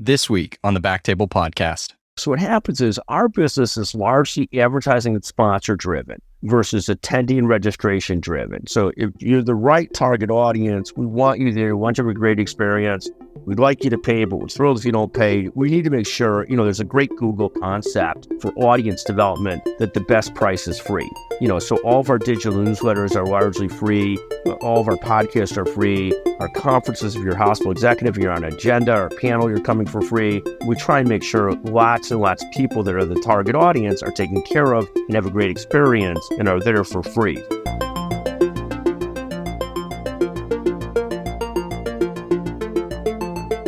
This week on the BackTable podcast. So what happens is our business is largely advertising and sponsor driven versus attendee and registration driven. So if you're the right target audience, we want you there, we want you to have a great experience. We'd like you to pay, but we're thrilled if you don't pay. We need to make sure, there's a great Google concept for audience development that the best price is free. So all of our digital newsletters are largely free. All of our podcasts are free. Our conferences, if you're a hospital executive, you're on an agenda or panel, you're coming for free. We try and make sure lots and lots of people that are the target audience are taken care of and have a great experience and are there for free.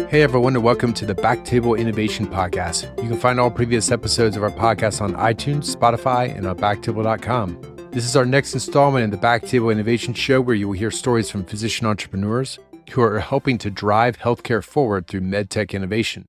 Hey everyone, and welcome to the BackTable Innovation Podcast. You can find all previous episodes of our podcast on iTunes, Spotify, and on BackTable.com. This is our next installment in the BackTable Innovation Show, where you will hear stories from physician entrepreneurs who are helping to drive healthcare forward through medtech innovation.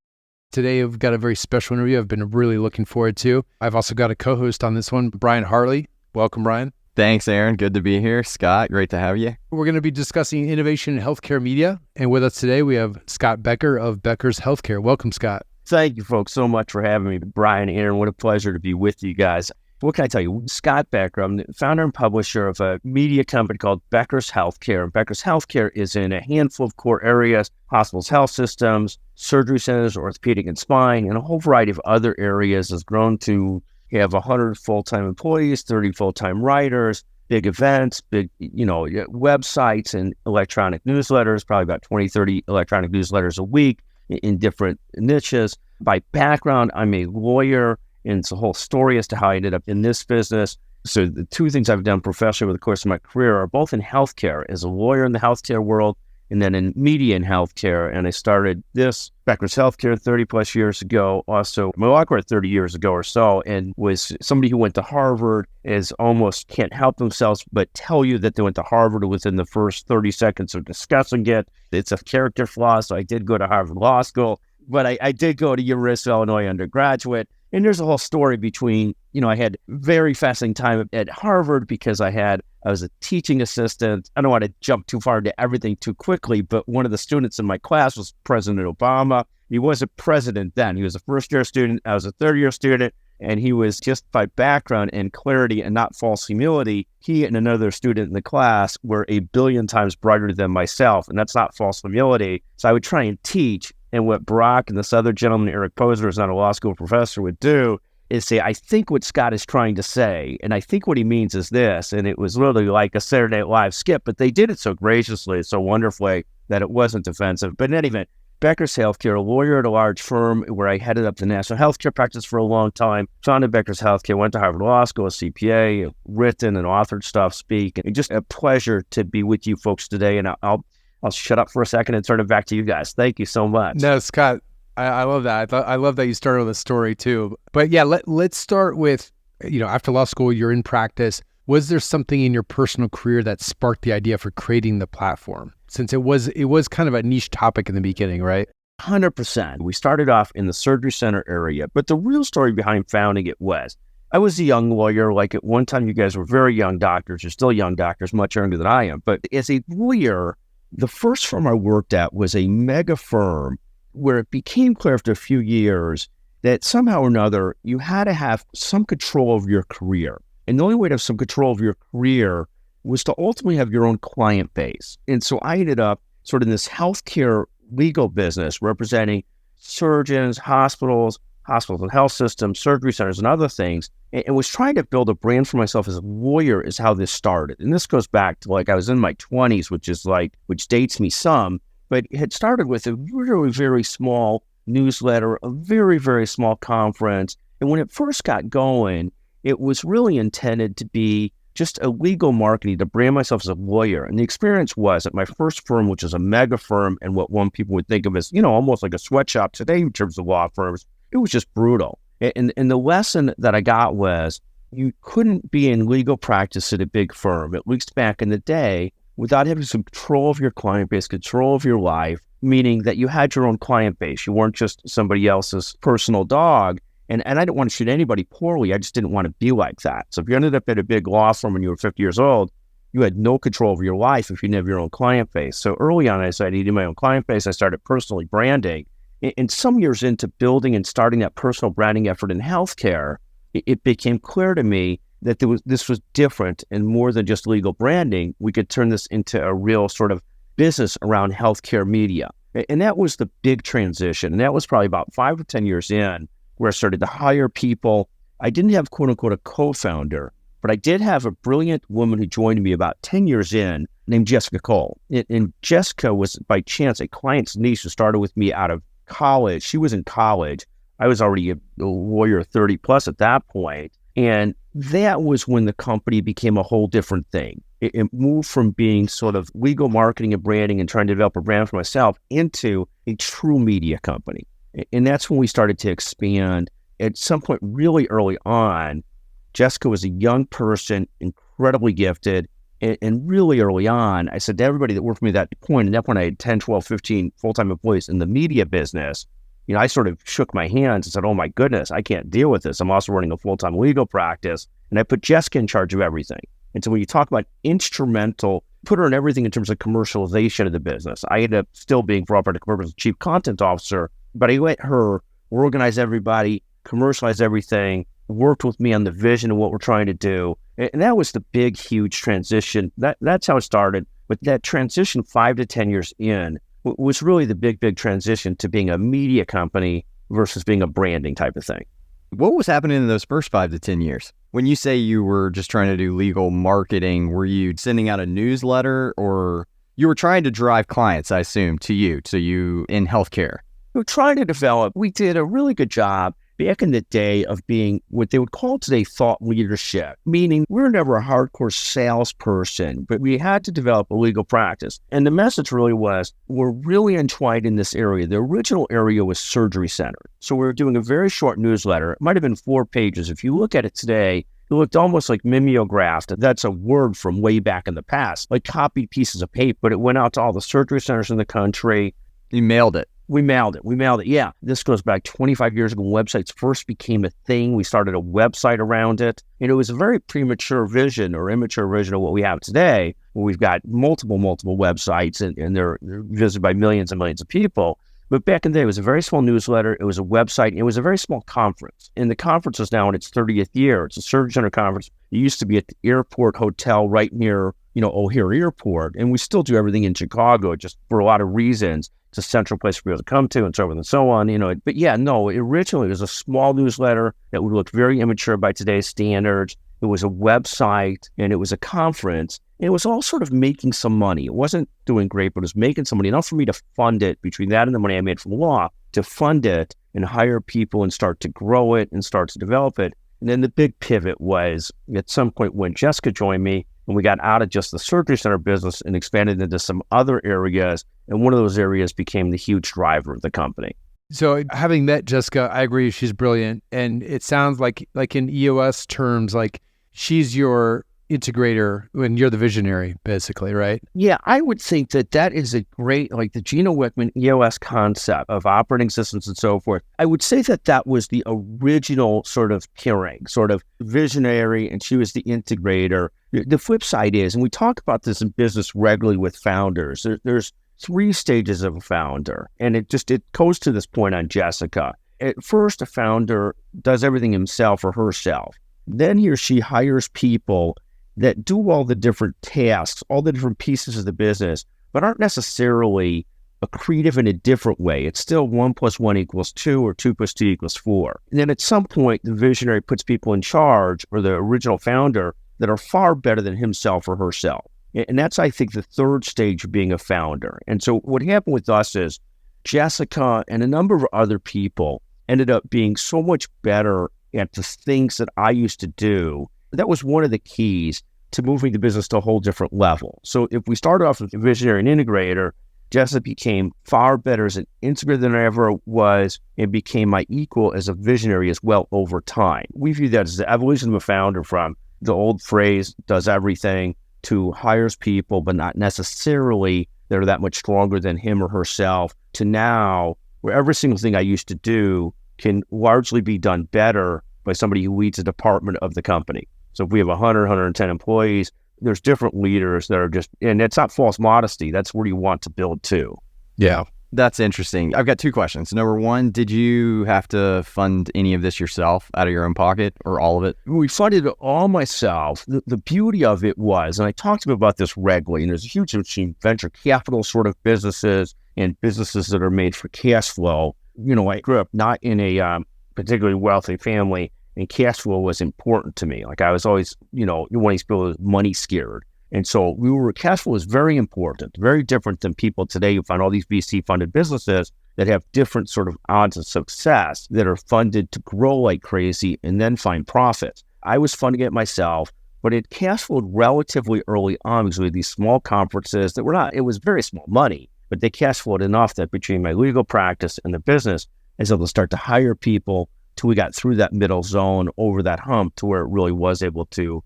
Today, we've got a very special interview I've been really looking forward to. I've also got a co-host on this one, Bryan Hartley. Welcome, Bryan. Thanks, Aaron. Good to be here. Scott, great to have you. We're going to be discussing innovation in healthcare media. And with us today, we have Scott Becker of Becker's Healthcare. Welcome, Scott. Thank you, folks, so much for having me. Bryan, Aaron, what a pleasure to be with you guys. What can I tell you? Scott Becker, I'm the founder and publisher of a media company called Becker's Healthcare. Becker's Healthcare is in a handful of core areas: hospitals, health systems, surgery centers, orthopedic and spine, and a whole variety of other areas. Has grown to have 100 full-time employees, 30 full-time writers, big events, big, websites and electronic newsletters, probably about 20, 30 electronic newsletters a week in different niches. By background, I'm a lawyer, and it's a whole story as to how I ended up in this business. So the two things I've done professionally over the course of my career are both in healthcare, as a lawyer in the healthcare world, and then in media and healthcare. And I started this Becker's Healthcare 30 plus years ago. Also, my law career 30 years ago or so, and was somebody who went to Harvard, is almost can't help themselves but tell you that they went to Harvard within the first 30 seconds of discussing it. It's a character flaw. So I did go to Harvard Law School, but I did go to University of Illinois undergraduate. And there's a whole story between, I had very fascinating time at Harvard because I was a teaching assistant. I don't want to jump too far into everything too quickly, but one of the students in my class was President Obama. He wasn't president then. He was a first-year student. I was a third-year student. And he was, just by background and clarity and not false humility, he and another student in the class were 1 billion times brighter than myself. And that's not false humility. So I would try and teach. And what Brock and this other gentleman, Eric Poser, who's not a law school professor, would do is say, I think what Scott is trying to say, and I think what he means is this. And it was literally like a Saturday Night Live skit, but they did it so graciously, so wonderfully, that it wasn't offensive. But in any event, Becker's Healthcare, a lawyer at a large firm where I headed up the national healthcare practice for a long time, founded Becker's Healthcare, went to Harvard Law School, a CPA, written and authored stuff, speak. And just a pleasure to be with you folks today. And I'll shut up for a second and turn it back to you guys. Thank you so much. No, Scott, I love that. I love that you started with a story too. But yeah, let's start with, after law school, you're in practice. Was there something in your personal career that sparked the idea for creating the platform? Since it was kind of a niche topic in the beginning, right? 100%. We started off in the surgery center area, but the real story behind founding it was, I was a young lawyer. Like at one time, you guys were very young doctors. You're still young doctors, much younger than I am. But as a lawyer, the first firm I worked at was a mega firm where it became clear after a few years that somehow or another, you had to have some control of your career. And the only way to have some control of your career was to ultimately have your own client base. And so I ended up sort of in this healthcare legal business representing surgeons, hospitals and health systems, surgery centers, and other things, and was trying to build a brand for myself as a lawyer is how this started. And this goes back to I was in my 20s, which dates me some, but it had started with a very, very small newsletter, a very, very small conference. And when it first got going, it was really intended to be just a legal marketing to brand myself as a lawyer. And the experience was at my first firm, which is a mega firm and what one people would think of as, almost like a sweatshop today in terms of law firms, it was just brutal. And the lesson that I got was you couldn't be in legal practice at a big firm, at least back in the day, without having some control of your client base, control of your life, meaning that you had your own client base. You weren't just somebody else's personal dog. And I didn't want to treat anybody poorly. I just didn't want to be like that. So if you ended up at a big law firm when you were 50 years old, you had no control over your life if you didn't have your own client base. So early on, I decided I needed my own client base. I started personally branding. And some years into building and starting that personal branding effort in healthcare, it became clear to me that this was different and more than just legal branding. We could turn this into a real sort of business around healthcare media. And that was the big transition. And that was probably about 5 or 10 years in where I started to hire people. I didn't have, quote unquote, a co-founder, but I did have a brilliant woman who joined me about 10 years in named Jessica Cole. And Jessica was, by chance, a client's niece who started with me out of college. She was in college. I was already a lawyer 30 plus at that point. And that was when the company became a whole different thing. It moved from being sort of legal marketing and branding and trying to develop a brand for myself into a true media company. And that's when we started to expand. At some point really early on, Jessica was a young person, incredibly gifted. And really early on, I said to everybody that worked for me at that point, I had 10, 12, 15 full-time employees in the media business. I sort of shook my hands and said, oh my goodness, I can't deal with this. I'm also running a full-time legal practice. And I put Jessica in charge of everything. And so when you talk about instrumental, put her in everything in terms of commercialization of the business. I ended up still being, for all practical purposes, chief content officer, but I let her organize everybody, commercialize everything, worked with me on the vision of what we're trying to do. And that was the big, huge transition. That's how it started. But that transition 5 to 10 years in was really the big transition to being a media company versus being a branding type of thing. What was happening in those first 5 to 10 years? When you say you were just trying to do legal marketing, were you sending out a newsletter or you were trying to drive clients, I assume, to you in healthcare? We were trying to develop, we did a really good job back in the day of being what they would call today thought leadership, meaning we're never a hardcore salesperson, but we had to develop a legal practice. And the message really was, we're really entwined in this area. The original area was surgery centered. So we were doing a very short newsletter. It might have been 4 pages. If you look at it today, it looked almost like mimeographed. That's a word from way back in the past, like copied pieces of paper, but it went out to all the surgery centers in the country. You mailed it. We mailed it. Yeah. This goes back 25 years ago when websites first became a thing. We started a website around it. And it was a very premature vision or immature vision of what we have today, where we've got multiple websites and they're visited by millions and millions of people. But back in the day, it was a very small newsletter. It was a website. And it was a very small conference. And the conference is now in its 30th year. It's a surgery center conference. It used to be at the airport hotel right near, O'Hare Airport. And we still do everything in Chicago, just for a lot of reasons. It's a central place for people to come to and so on and so on, But yeah, no, originally it was a small newsletter that would look very immature by today's standards. It was a website and it was a conference. And it was all sort of making some money. It wasn't doing great, but it was making some money, enough for me to fund it between that and the money I made from law, to fund it and hire people and start to grow it and start to develop it. And then the big pivot was at some point when Jessica joined me, and we got out of just the surgery center business and expanded into some other areas. And one of those areas became the huge driver of the company. So having met Jessica, I agree, she's brilliant. And it sounds like in EOS terms, like she's your integrator when you're the visionary, basically, right? Yeah, I would think that is a great, like the Gino Wickman EOS concept of operating systems and so forth. I would say that was the original sort of pairing, sort of visionary, and she was the integrator. The flip side is, and we talk about this in business regularly with founders, there's 3 stages of a founder. And it goes to this point on Jessica. At first, a founder does everything himself or herself. Then he or she hires people that do all the different tasks, all the different pieces of the business, but aren't necessarily accretive in a different way. It's still 1 + 1 = 2 or 2 + 2 = 4. And then at some point, the visionary puts people in charge, or the original founder, that are far better than himself or herself. And that's, I think, the 3rd stage of being a founder. And so what happened with us is Jessica and a number of other people ended up being so much better at the things that I used to do. That was one of the keys to moving the business to a whole different level. So if we started off with a visionary and integrator, Jessica became far better as an integrator than I ever was, and became my equal as a visionary as well over time. We view that as the evolution of a founder from the old phrase, does everything, to hires people, but not necessarily they're that much stronger than him or herself, to now where every single thing I used to do can largely be done better by somebody who leads a department of the company. So if we have 100, 110 employees, there's different leaders that are just, and it's not false modesty. That's where you want to build to. Yeah. That's interesting. I've got two questions. Number one, did you have to fund any of this yourself out of your own pocket or all of it? We funded it all myself. The beauty of it was, and I talked to him about this regularly, and there's a huge between venture capital sort of businesses and businesses that are made for cash flow. I grew up not in a particularly wealthy family, and cash flow was important to me. Like I was always, you're one of these people who's money scared. And so cash flow is very important, very different than people today. You find all these VC funded businesses that have different sort of odds of success that are funded to grow like crazy and then find profits. I was funding it myself, but it cash flowed relatively early on because we had these small conferences it was very small money, but they cash flowed enough that between my legal practice and the business, I was able to start to hire people till we got through that middle zone over that hump to where it really was able to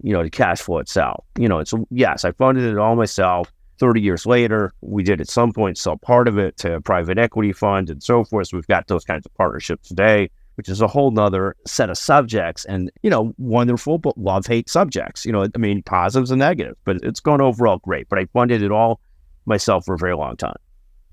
to cash flow itself. And so, yes, I funded it all myself. 30 years later, we did at some point sell part of it to a private equity fund and so forth. So we've got those kinds of partnerships today, which is a whole nother set of subjects and, wonderful, but love-hate subjects. Positives and negatives, but it's gone overall great. But I funded it all myself for a very long time.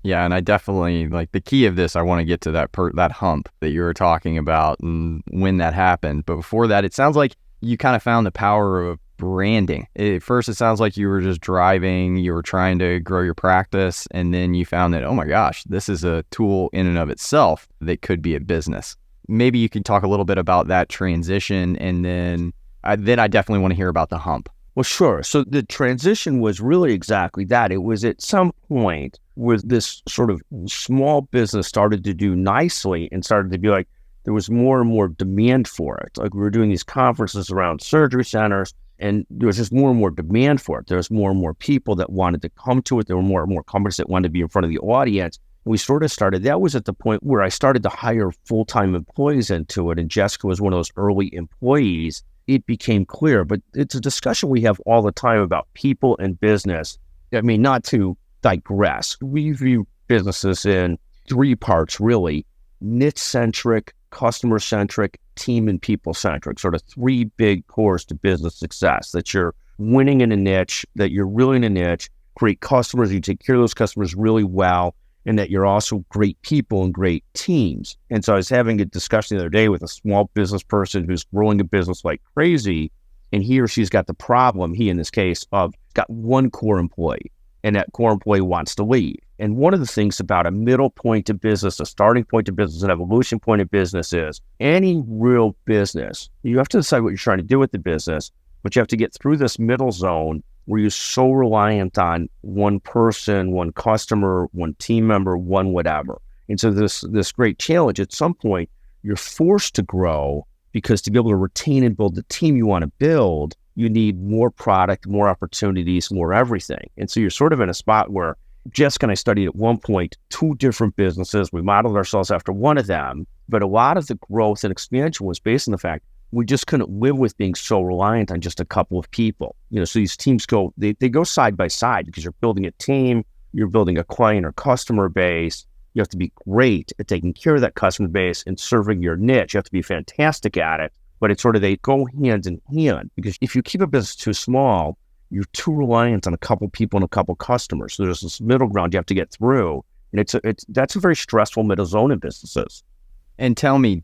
Yeah, and I definitely, the key of this, I want to get to that hump that you were talking about and when that happened. But before that, it sounds like you kind of found the power of branding. At first, it sounds like you were just driving, you were trying to grow your practice, and then you found that, oh my gosh, this is a tool in and of itself that could be a business. Maybe you could talk a little bit about that transition, and then I definitely want to hear about the hump. Well, sure. So the transition was really exactly that. It was at some point where this sort of small business started to do nicely and started to be like, there was more and more demand for it. Like we were doing these conferences around surgery centers, and there was just more and more demand for it. There was more and more people that wanted to come to it. There were more and more companies that wanted to be in front of the audience. And we sort of started, that was at the point where I started to hire full-time employees into it. And Jessica was one of those early employees. It became clear, but it's a discussion we have all the time about people and business. Not to digress. We view businesses in three parts, really: niche-centric, customer-centric, team and people-centric, sort of three big cores to business success. That you're winning in a niche, that you're really in a niche, great customers, you take care of those customers really well, and that you're also great people and great teams. And so I was having a discussion the other day with a small business person who's growing a business like crazy, and he or she's got the problem, he in this case, of got one core employee, and that core employee wants to leave. And one of the things about a middle point of business, a starting point of business, an evolution point of business is any real business, you have to decide what you're trying to do with the business, but you have to get through this middle zone where you're so reliant on one person, one customer, one team member, one whatever. And so this great challenge, at some point, you're forced to grow because to be able to retain and build the team you want to build, you need more product, more opportunities, more everything. And so you're sort of in a spot where Jessica and I studied at one point 2 different businesses. We modeled ourselves after one of them, but a lot of the growth and expansion was based on the fact we just couldn't live with being so reliant on just a couple of people. So these teams they go side by side because you're building a team, you're building a client or customer base. You have to be great at taking care of that customer base and serving your niche. You have to be fantastic at it, but it's sort of, they go hand in hand, because if you keep a business too small, you're too reliant on a couple people and a couple customers. So there's this middle ground you have to get through. And that's a very stressful middle zone in businesses. And tell me,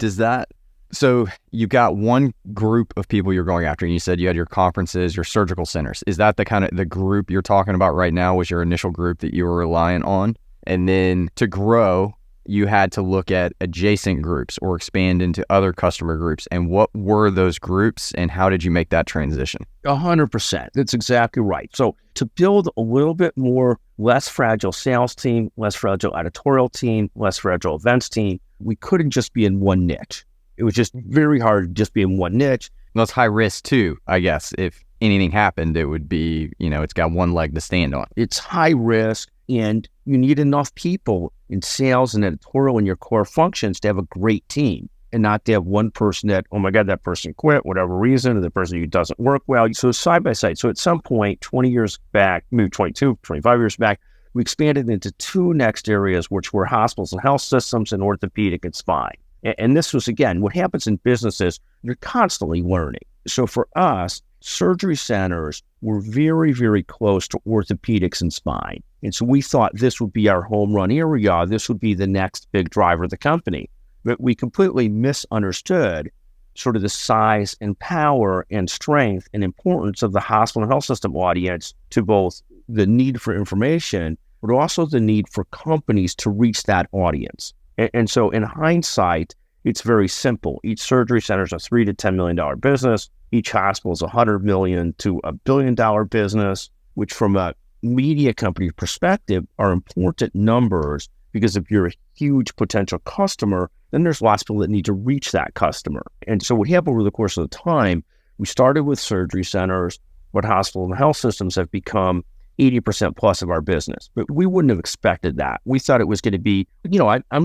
so you got one group of people you're going after, and you said you had your conferences, your surgical centers. Is that the group you're talking about right now was your initial group that you were reliant on? And then to grow, you had to look at adjacent groups or expand into other customer groups. And what were those groups, and how did you make that transition? 100%. That's exactly right. So to build a little bit more, less fragile sales team, less fragile editorial team, less fragile events team, we couldn't just be in one niche. It was just very hard to just be in one niche. That's high risk too, I guess. If anything happened, it would be, it's got one leg to stand on. It's high risk, and you need enough people in sales and editorial in your core functions to have a great team, and not to have one person that, oh my God, that person quit, whatever reason, or the person who doesn't work well. So side by side. So at some point, 20 years back, maybe 22, 25 years back, we expanded into 2 next areas, which were hospitals and health systems and orthopedic and spine. And this was, again, what happens in businesses, you're constantly learning. So for us, surgery centers were very, very close to orthopedics and spine. And so we thought this would be our home run area. This would be the next big driver of the company. But we completely misunderstood sort of the size and power and strength and importance of the hospital and health system audience to both the need for information, but also the need for companies to reach that audience. And so in hindsight, it's very simple. Each surgery center is a $3 to $10 million business. Each hospital is a $100 million to $1 billion business, which from a media company perspective are important numbers, because if you're a huge potential customer, then there's lots of people that need to reach that customer. And so what happened over the course of the time, we started with surgery centers, but hospital and health systems have become 80% plus of our business. But we wouldn't have expected that. We thought it was going to be, I'm not, I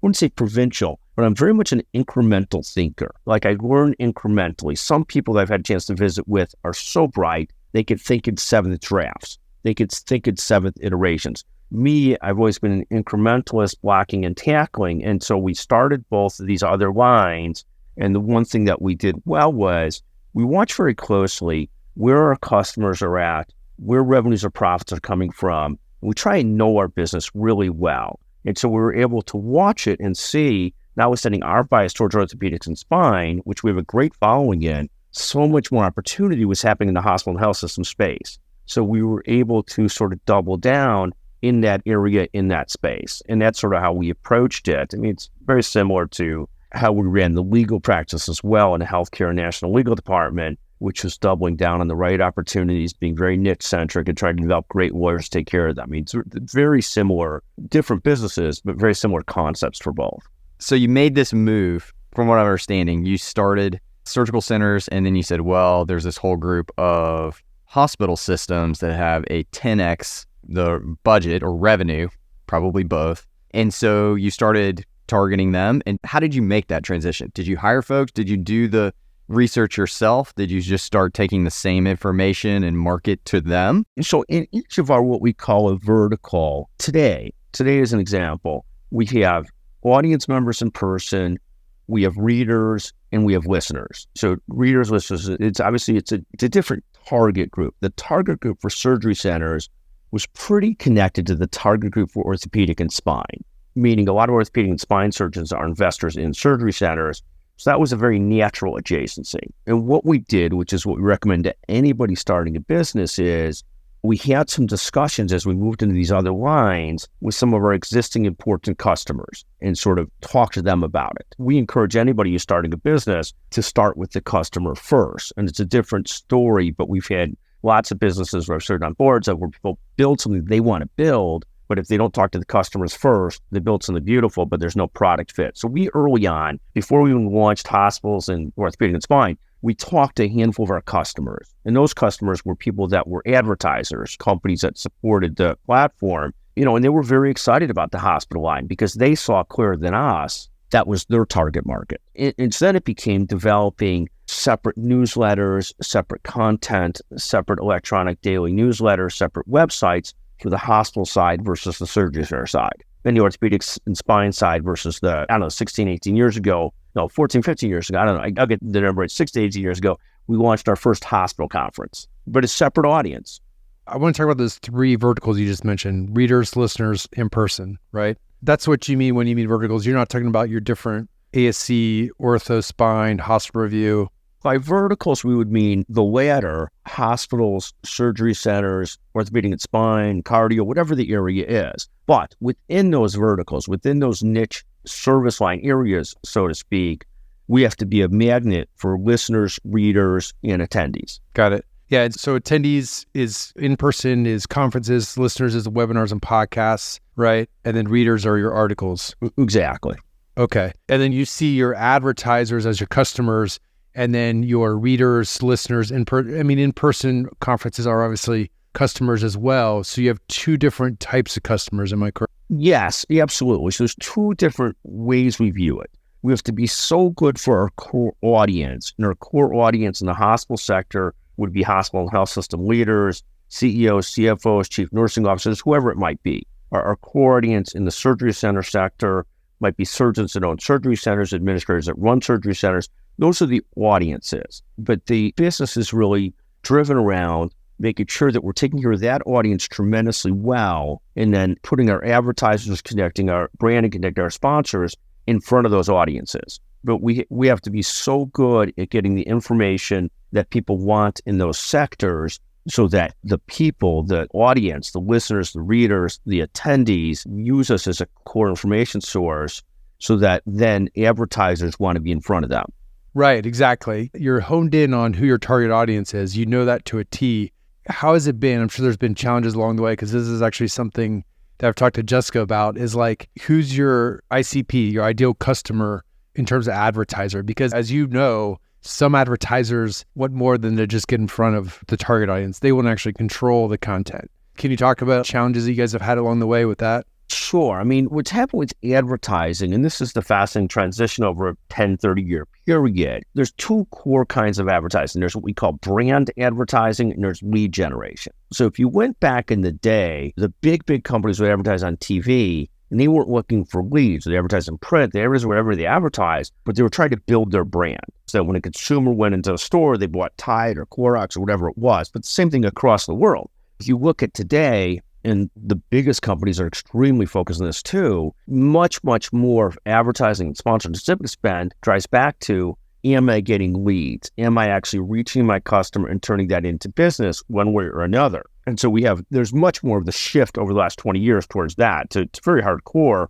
wouldn't say provincial, but I'm very much an incremental thinker. Like I learn incrementally. Some people that I've had a chance to visit with are so bright, they could think in seventh drafts. They could think in seventh iterations. Me, I've always been an incrementalist, blocking and tackling. And so we started both of these other lines. And the one thing that we did well was we watched very closely where our customers are at, where revenues or profits are coming from. We try and know our business really well. And so we were able to watch it and see, notwithstanding our bias towards orthopedics and spine, which we have a great following in, so much more opportunity was happening in the hospital and health system space. So we were able to sort of double down in that area, in that space. And that's sort of how we approached it. I mean, it's very similar to how we ran the legal practice as well in the healthcare and national legal department, which was doubling down on the right opportunities, being very niche-centric and trying to develop great lawyers to take care of them. I mean, it's very similar, different businesses, but very similar concepts for both. So you made this move, from what I'm understanding, you started surgical centers, and then you said, well, there's this whole group of hospital systems that have a 10x the budget or revenue, probably both. And so you started targeting them. And how did you make that transition? Did you hire folks? Did you do the research yourself? Did you just start taking the same information and market to them? And so in each of our what we call a vertical, today is an example, we have audience members in person, we have readers, and we have listeners. So readers, listeners, it's a different target group. The target group for surgery centers was pretty connected to the target group for orthopedic and spine, meaning a lot of orthopedic and spine surgeons are investors in surgery centers. So that was a very natural adjacency. And what we did, which is what we recommend to anybody starting a business, is we had some discussions as we moved into these other lines with some of our existing important customers and sort of talk to them about it. We encourage anybody who's starting a business to start with the customer first. And it's a different story, but we've had lots of businesses where I've served on boards where people build something they want to build, but if they don't talk to the customers first, they build something beautiful, but there's no product fit. So we early on, before we even launched hospitals and orthopedic and spine, we talked to a handful of our customers. And those customers were people that were advertisers, companies that supported the platform, and they were very excited about the hospital line because they saw clearer than us that was their target market. Instead, it became developing separate newsletters, separate content, separate electronic daily newsletters, separate websites for the hospital side versus the surgery center side. Then the orthopedics and spine side versus 16, 18 years ago, 14, 15 years ago, I'll get the number, it's 6 to 18 years ago, we launched our first hospital conference, but it's a separate audience. I want to talk about those three verticals you just mentioned, readers, listeners, in person, right? That's what you mean when you mean verticals. You're not talking about your different ASC, ortho, spine, hospital review. By verticals, we would mean the latter, hospitals, surgery centers, orthopedic and spine, cardio, whatever the area is. But within those verticals, within those niche service line areas, so to speak, we have to be a magnet for listeners, readers, and attendees. Got it. Yeah, so attendees is in-person, is conferences, listeners is webinars and podcasts, right? And then readers are your articles. Exactly. Okay. And then you see your advertisers as your customers, and then your readers, listeners, in-person conferences are obviously customers as well. So you have two different types of customers, am I correct? Yes, absolutely. So there's two different ways we view it. We have to be so good for our core audience. And our core audience in the hospital sector would be hospital and health system leaders, CEOs, CFOs, chief nursing officers, whoever it might be. Our core audience in the surgery center sector might be surgeons that own surgery centers, administrators that run surgery centers. Those are the audiences. But the business is really driven around making sure that we're taking care of that audience tremendously well, and then putting our advertisers, connecting our brand and connecting our sponsors in front of those audiences. But we have to be so good at getting the information that people want in those sectors so that the people, the audience, the listeners, the readers, the attendees use us as a core information source so that then advertisers want to be in front of them. Right, exactly. You're honed in on who your target audience is. You know that to a T. How has it been? I'm sure there's been challenges along the way, because this is actually something that I've talked to Jessica about, is like, who's your ICP, your ideal customer in terms of advertiser? Because as you know, some advertisers want more than to just get in front of the target audience. They want to actually control the content. Can you talk about challenges that you guys have had along the way with that? Sure. I mean, what's happened with advertising, and this is the fascinating transition over a 10, 30-year period, there's two core kinds of advertising. There's what we call brand advertising, and there's lead generation. So if you went back in the day, the big companies would advertise on TV, and they weren't looking for leads. They advertised in print, they advertised wherever they advertised, but they were trying to build their brand. So when a consumer went into a store, they bought Tide or Clorox or whatever it was, but the same thing across the world. If you look at today, and the biggest companies are extremely focused on this too, much more of advertising and sponsorship spend drives back to, am I getting leads? Am I actually reaching my customer and turning that into business one way or another? And so there's much more of the shift over the last 20 years towards that. It's very hardcore.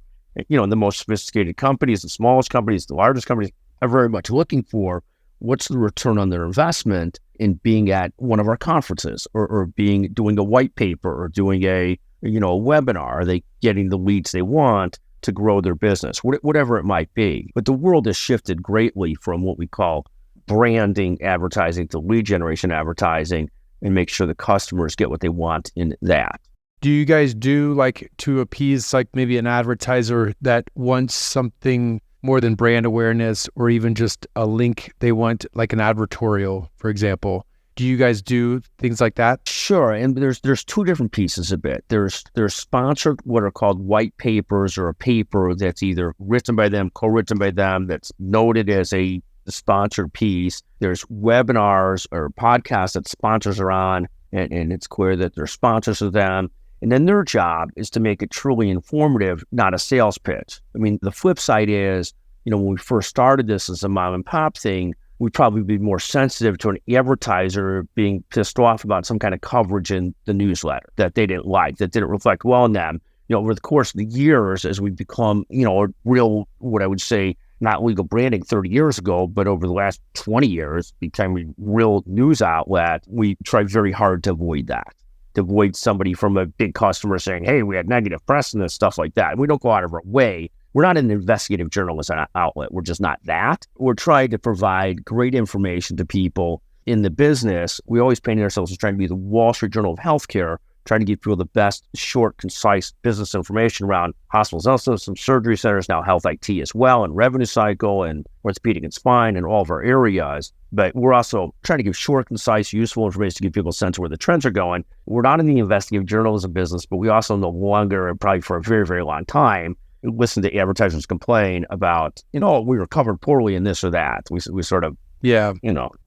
The most sophisticated companies, the smallest companies, the largest companies are very much looking for what's the return on their investment in being at one of our conferences or doing a white paper or doing a webinar. Are they getting the leads they want to grow their business, whatever it might be? But the world has shifted greatly from what we call branding advertising to lead generation advertising, and make sure the customers get what they want in that. Do you guys do, like, to appease like maybe an advertiser that wants something more than brand awareness, or even just a link they want, like an advertorial, for example? Do you guys do things like that? Sure, and there's two different pieces of it. There's sponsored, what are called white papers, or a paper that's either written by them, co-written by them, that's noted as a sponsored piece. There's webinars or podcasts that sponsors are on, and it's clear that they're sponsors of them. And then their job is to make it truly informative, not a sales pitch. I mean, the flip side is, when we first started this as a mom and pop thing, we'd probably be more sensitive to an advertiser being pissed off about some kind of coverage in the newsletter that they didn't like, that didn't reflect well on them. Over the course of the years, as we become, a real, what I would say, not legal branding 30 years ago, but over the last 20 years, became a real news outlet, we try very hard to avoid that. To avoid somebody from a big customer saying, hey, we had negative press and this stuff like that. We don't go out of our way. We're not an investigative journalism outlet. We're just not that. We're trying to provide great information to people in the business. We always paint ourselves as trying to be the Wall Street Journal of healthcare, trying to give people the best, short, concise business information around hospitals, also some surgery centers, now health IT as well, and revenue cycle, and orthopedic and spine, and all of our areas. But we're also trying to give short, concise, useful information to give people a sense of where the trends are going. We're not in the investigative journalism business, but we also no longer, and probably for a very, very long time, listen to advertisers complain about, we were covered poorly in this or that. We sort of, yeah.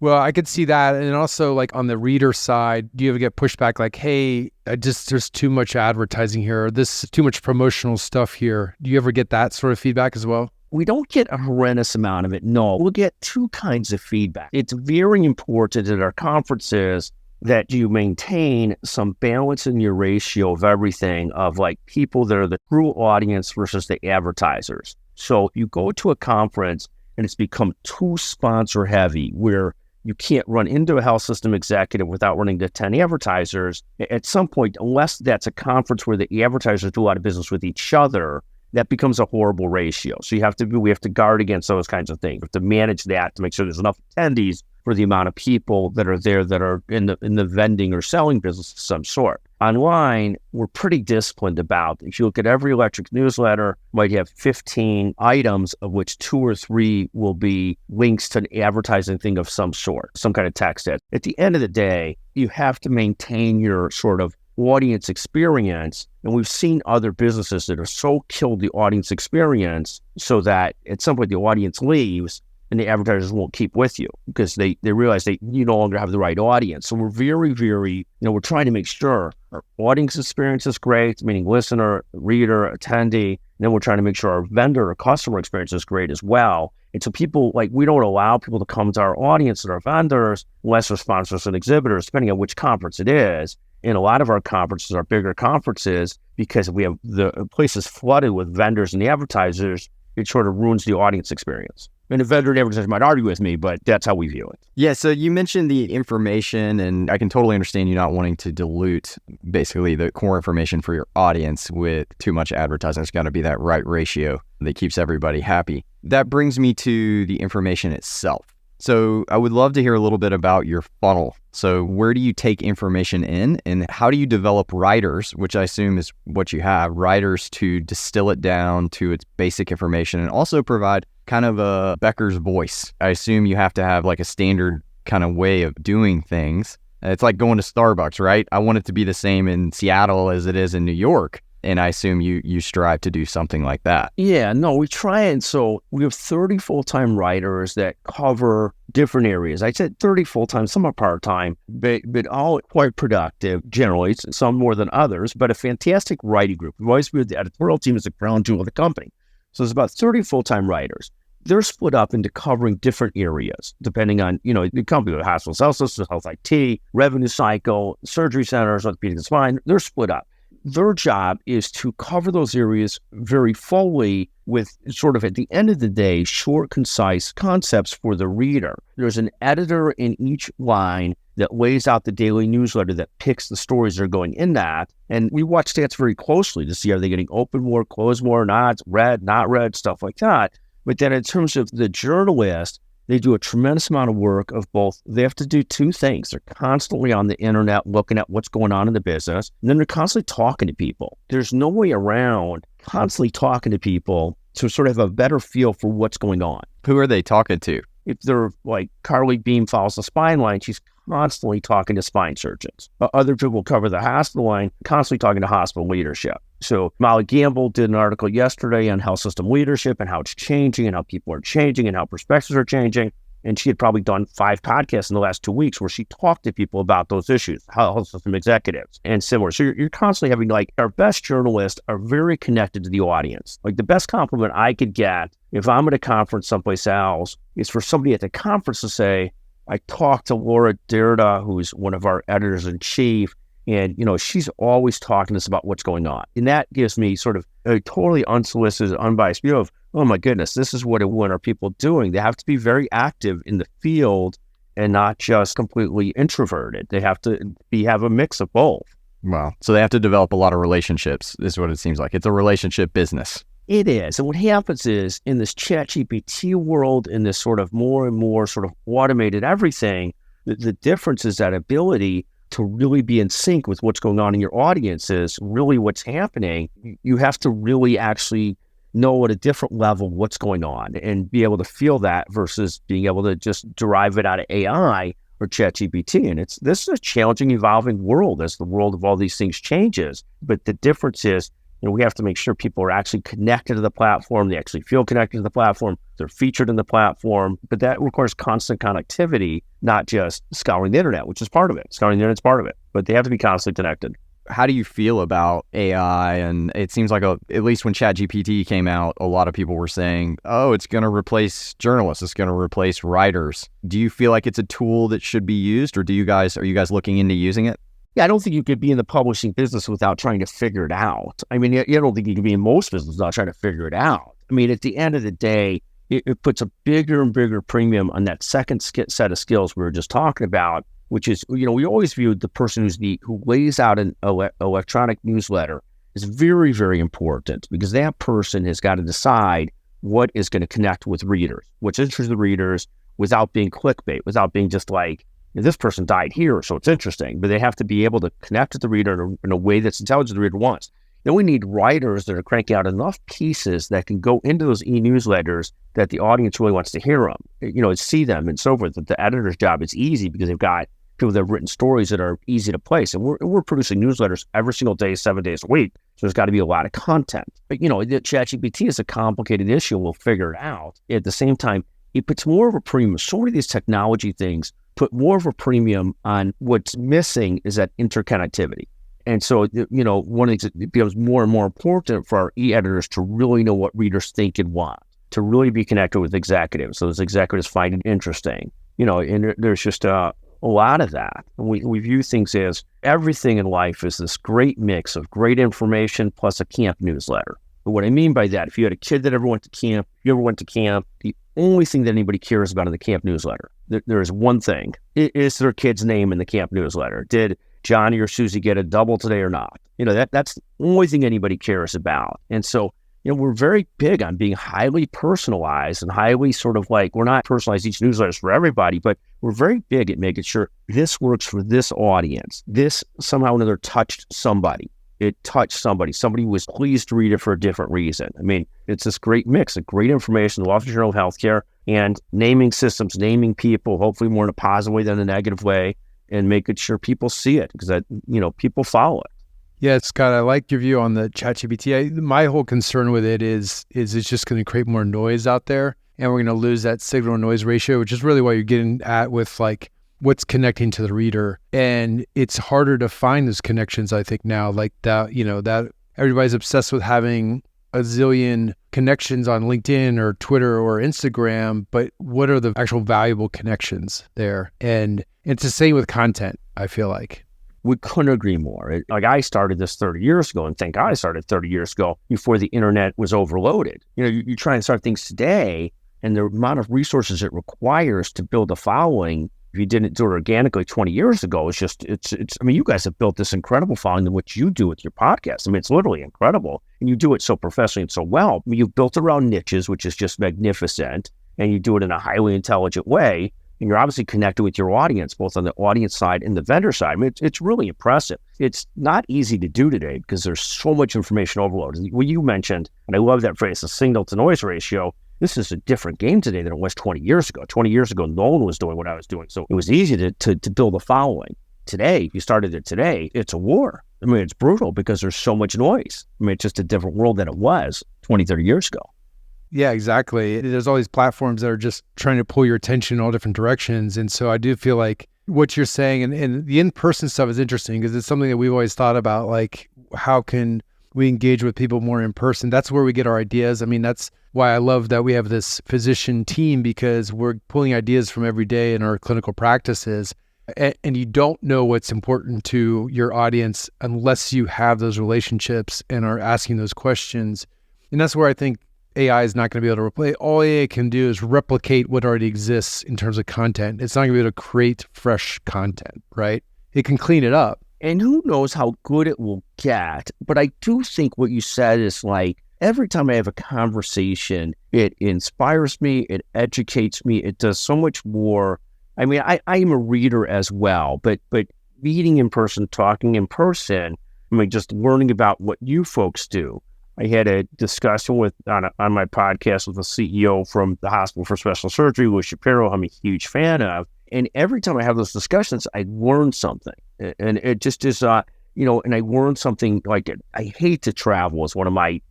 Well, I could see that. And also, like, on the reader side, do you ever get pushback like, hey, there's too much advertising here, or this is too much promotional stuff here? Do you ever get that sort of feedback as well? We don't get a horrendous amount of it. No, we'll get two kinds of feedback. It's very important at our conferences that you maintain some balance in your ratio of everything, of like people that are the true audience versus the advertisers. So you go to a conference and it's become too sponsor heavy, where you can't run into a health system executive without running to 10 advertisers. At some point, unless that's a conference where the advertisers do a lot of business with each other, that becomes a horrible ratio. So we have to guard against those kinds of things. We have to manage that to make sure there's enough attendees for the amount of people that are there that are in the vending or selling business of some sort. Online, we're pretty disciplined about. If you look at every electric newsletter, might have 15 items, of which 2 or 3 will be links to an advertising thing of some sort, some kind of text ad. At the end of the day, you have to maintain your sort of audience experience. And we've seen other businesses that have so killed the audience experience so that at some point the audience leaves and the advertisers won't keep with you because they realize you no longer have the right audience. So we're very, very, we're trying to make sure our audience experience is great, meaning listener, reader, attendee. And then we're trying to make sure our vendor or customer experience is great as well. And so people, we don't allow people to come to our audience and our vendors unless they're sponsors and exhibitors, depending on which conference it is. And a lot of our conferences are bigger conferences because we have the places flooded with vendors and the advertisers. It sort of ruins the audience experience. And the vendor and advertiser might argue with me, but that's how we view it. Yeah, so you mentioned the information, and I can totally understand you not wanting to dilute basically the core information for your audience with too much advertising. It's got to be that right ratio that keeps everybody happy. That brings me to the information itself. So I would love to hear a little bit about your funnel. So where do you take information in, and how do you develop writers, which I assume is what you have, writers to distill it down to its basic information and also provide kind of a Becker's voice? I assume you have to have like a standard kind of way of doing things. It's like going to Starbucks, right? I want it to be the same in Seattle as it is in New York. And I assume you strive to do something like that. Yeah, no, we try. And so we have 30 full-time writers that cover different areas. I said 30 full-time, some are part-time, but all quite productive generally, some more than others, but a fantastic writing group. We've always viewed the editorial team as the crown jewel of the company. So there's about 30 full-time writers. They're split up into covering different areas, depending on, the company, the hospital, health systems, health IT, revenue cycle, surgery centers, orthopedic and spine. They're split up. Their job is to cover those areas very fully with sort of, at the end of the day, short, concise concepts for the reader. There's an editor in each line that lays out the daily newsletter that picks the stories that are going in that. And we watch stats very closely to see, are they getting open more, closed more, not read, not read, stuff like that. But then in terms of the journalist, they do a tremendous amount of work of both. They have to do two things. They're constantly on the internet looking at what's going on in the business, and then they're constantly talking to people. There's no way around constantly talking to people to sort of have a better feel for what's going on. Who are they talking to? If they're like Carly Beam follows the spine line, she's constantly talking to spine surgeons. Other people cover the hospital line, constantly talking to hospital leadership. So Molly Gamble did an article yesterday on health system leadership and how it's changing and how people are changing and how perspectives are changing. And she had probably done 5 podcasts in the last 2 weeks where she talked to people about those issues, health system executives and similar. So you're constantly having, our best journalists are very connected to the audience. Like, the best compliment I could get if I'm at a conference someplace else is for somebody at the conference to say, I talked to Laura Derrida, who's one of our editors-in-chief, and, she's always talking to us about what's going on. And that gives me sort of a totally unsolicited, unbiased view of, oh my goodness, this is what are people doing? They have to be very active in the field and not just completely introverted. They have to have a mix of both. Wow. So they have to develop a lot of relationships, is what it seems like. It's a relationship business. It is. And what happens is, in this Chat GPT world, in this sort of more and more sort of automated everything, the difference is that ability to really be in sync with what's going on in your audience is really what's happening. You have to really actually know at a different level what's going on and be able to feel that versus being able to just derive it out of AI or Chat GPT. And this is a challenging, evolving world as the world of all these things changes. But the difference is, we have to make sure people are actually connected to the platform. They actually feel connected to the platform. They're featured in the platform. But that requires constant connectivity, not just scouring the internet, which is part of it. Scouring the internet's part of it. But they have to be constantly connected. How do you feel about AI? And it seems like, at least when Chat GPT came out, a lot of people were saying, oh, it's going to replace journalists. It's going to replace writers. Do you feel like it's a tool that should be used, or are you guys looking into using it? Yeah, I don't think you could be in the publishing business without trying to figure it out. I mean, I don't think you can be in most businesses without trying to figure it out. I mean, at the end of the day, it puts a bigger and bigger premium on that second set of skills we were just talking about, which is, we always viewed the person who lays out an electronic newsletter is very, very important, because that person has got to decide what is going to connect with readers, what's interesting to the readers, without being clickbait, without being just like, this person died here, so it's interesting. But they have to be able to connect with the reader in a way that's intelligent the reader wants. Then we need writers that are cranking out enough pieces that can go into those e-newsletters that the audience really wants to hear them, see them and so forth. That the editor's job is easy because they've got people that have written stories that are easy to place. And we're producing newsletters every single day, 7 days a week. So there's got to be a lot of content. But, the ChatGPT is a complicated issue. We'll figure it out. At the same time, it puts more of a premium. So many of these technology things put more of a premium on what's missing is that interconnectivity. And so, one of the things, it becomes more and more important for our e-editors to really know what readers think and want, to really be connected with executives. So those executives find it interesting, and there's just a lot of that. We view things as everything in life is this great mix of great information plus a camp newsletter. But what I mean by that, if you had a kid that ever went to camp, the only thing that anybody cares about in the camp newsletter, there is one thing. Is their kid's name in the camp newsletter? Did Johnny or Susie get a double today or not? That's the only thing anybody cares about. And so, we're very big on being highly personalized and highly sort of like, we're not personalized each newsletter is for everybody, but we're very big at making sure this works for this audience. This somehow or another touched somebody. It touched somebody. Somebody was pleased to read it for a different reason. I mean, it's this great mix of great information, the Wall Street Journal of Healthcare, and naming systems, naming people, hopefully more in a positive way than a negative way, and making sure people see it because people follow it. Yeah, Scott, I like your view on the Chat GPT. My whole concern with it is it's just going to create more noise out there, and we're going to lose that signal noise ratio, which is really what you're getting at with like what's connecting to the reader. And it's harder to find those connections, I think, now, like that, that everybody's obsessed with having a zillion connections on LinkedIn or Twitter or Instagram, but what are the actual valuable connections there? And it's the same with content, I feel like. We couldn't agree more. I started this 30 years ago, and thank God I started 30 years ago before the internet was overloaded. You try and start things today, and the amount of resources it requires to build a following, if you didn't do it organically 20 years ago, it's you guys have built this incredible following in what you do with your podcast. It's literally incredible. And you do it so professionally and so well. You've built around niches, which is just magnificent, and you do it in a highly intelligent way. And you're obviously connected with your audience, both on the audience side and the vendor side. It's really impressive. It's not easy to do today because there's so much information overload. What you mentioned, and I love that phrase, the signal to noise ratio, this is a different game today than it was 20 years ago. 20 years ago, no one was doing what I was doing. So it was easy to build a following. Today, if you started it today, it's a war. It's brutal because there's so much noise. It's just a different world than it was 20, 30 years ago. Yeah, exactly. There's all these platforms that are just trying to pull your attention in all different directions. And so I do feel like what you're saying and the in-person stuff is interesting because it's something that we've always thought about, like how can we engage with people more in person? That's where we get our ideas. That's why I love that we have this physician team because we're pulling ideas from every day in our clinical practices. And you don't know what's important to your audience unless you have those relationships and are asking those questions. And that's where I think AI is not going to be able to replace. All AI can do is replicate what already exists in terms of content. It's not going to be able to create fresh content, right? It can clean it up. And who knows how good it will get. But I do think what you said is like, every time I have a conversation, it inspires me, it educates me, it does so much more. I am a reader as well, but meeting in person, talking in person, just learning about what you folks do. I had a discussion on my podcast with the CEO from the Hospital for Special Surgery, Louis Shapiro, I'm a huge fan of. And every time I have those discussions, I learn something. And it just is, and I learned something like it. I hate to travel as one of my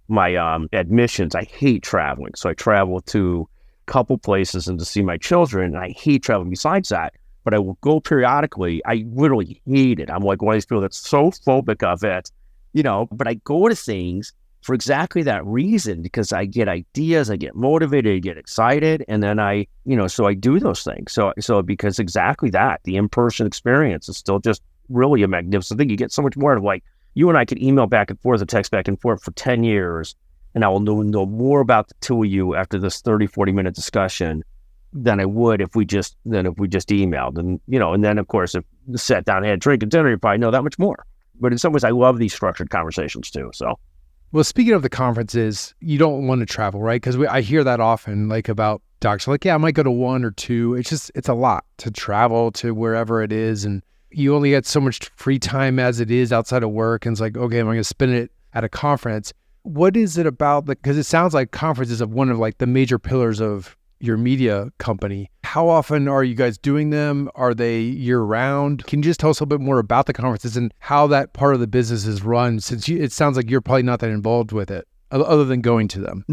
admissions. I hate traveling. So I travel to a couple places and to see my children. And I hate traveling besides that. But I will go periodically. I literally hate it. I'm like one of these people that's so phobic of it, but I go to things for exactly that reason, because I get ideas, I get motivated, I get excited, and then so I do those things. So because exactly that, the in-person experience is still just really a magnificent thing. You get so much more of like, you and I could email back and forth or text back and forth for 10 years, and I will know more about the two of you after this 30, 40-minute discussion than I would if we just emailed. And then, of course, if we sat down and had a drink and dinner, you probably know that much more. But in some ways, I love these structured conversations too, so. Well, speaking of the conferences, you don't want to travel, right? Because I hear that often, like about docs, like, yeah, I might go to one or two. It's a lot to travel to wherever it is. And you only get so much free time as it is outside of work. And it's like, okay, I'm going to spend it at a conference. What is it about? Because it sounds like conferences are one of like the major pillars of your media company. How often are you guys doing them? Are they year round? Can you just tell us a little bit more about the conferences and how that part of the business is run? Since it sounds like you're probably not that involved with it, other than going to them.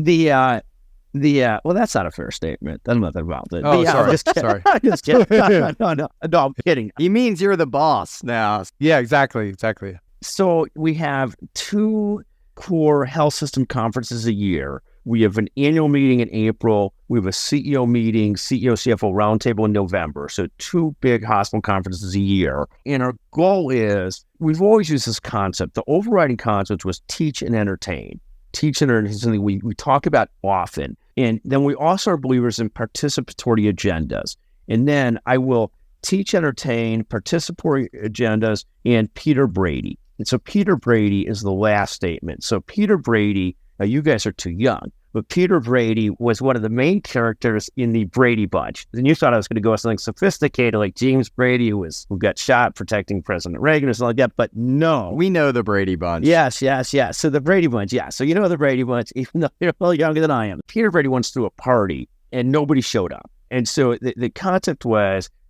Well, that's not a fair statement. That's nothing about it. Oh, Yeah, sorry. I'm just kidding. Sorry. I'm just kidding. No, I'm kidding. He means you're the boss now. Yeah, exactly. So we have 2 core health system conferences a year. We have an annual meeting in April. We have a CEO meeting, CEO CFO roundtable in November. So 2 big hospital conferences a year. And our goal is, we've always used this concept. The overriding concept was teach and entertain. Teach and entertain is something we talk about often. And then we also are believers in participatory agendas. And then I will teach, entertain, participatory agendas, and Peter Brady. And so Peter Brady is the last statement. So Peter Brady, now you guys are too young, but Peter Brady was one of the main characters in the Brady Bunch. And you thought I was going to go with something sophisticated like James Brady, who got shot protecting President Reagan or something like that, but no. We know the Brady Bunch. Yes. So the Brady Bunch, yeah. So you know the Brady Bunch, even though you're a little younger than I am. Peter Brady once threw a party and nobody showed up. And so the concept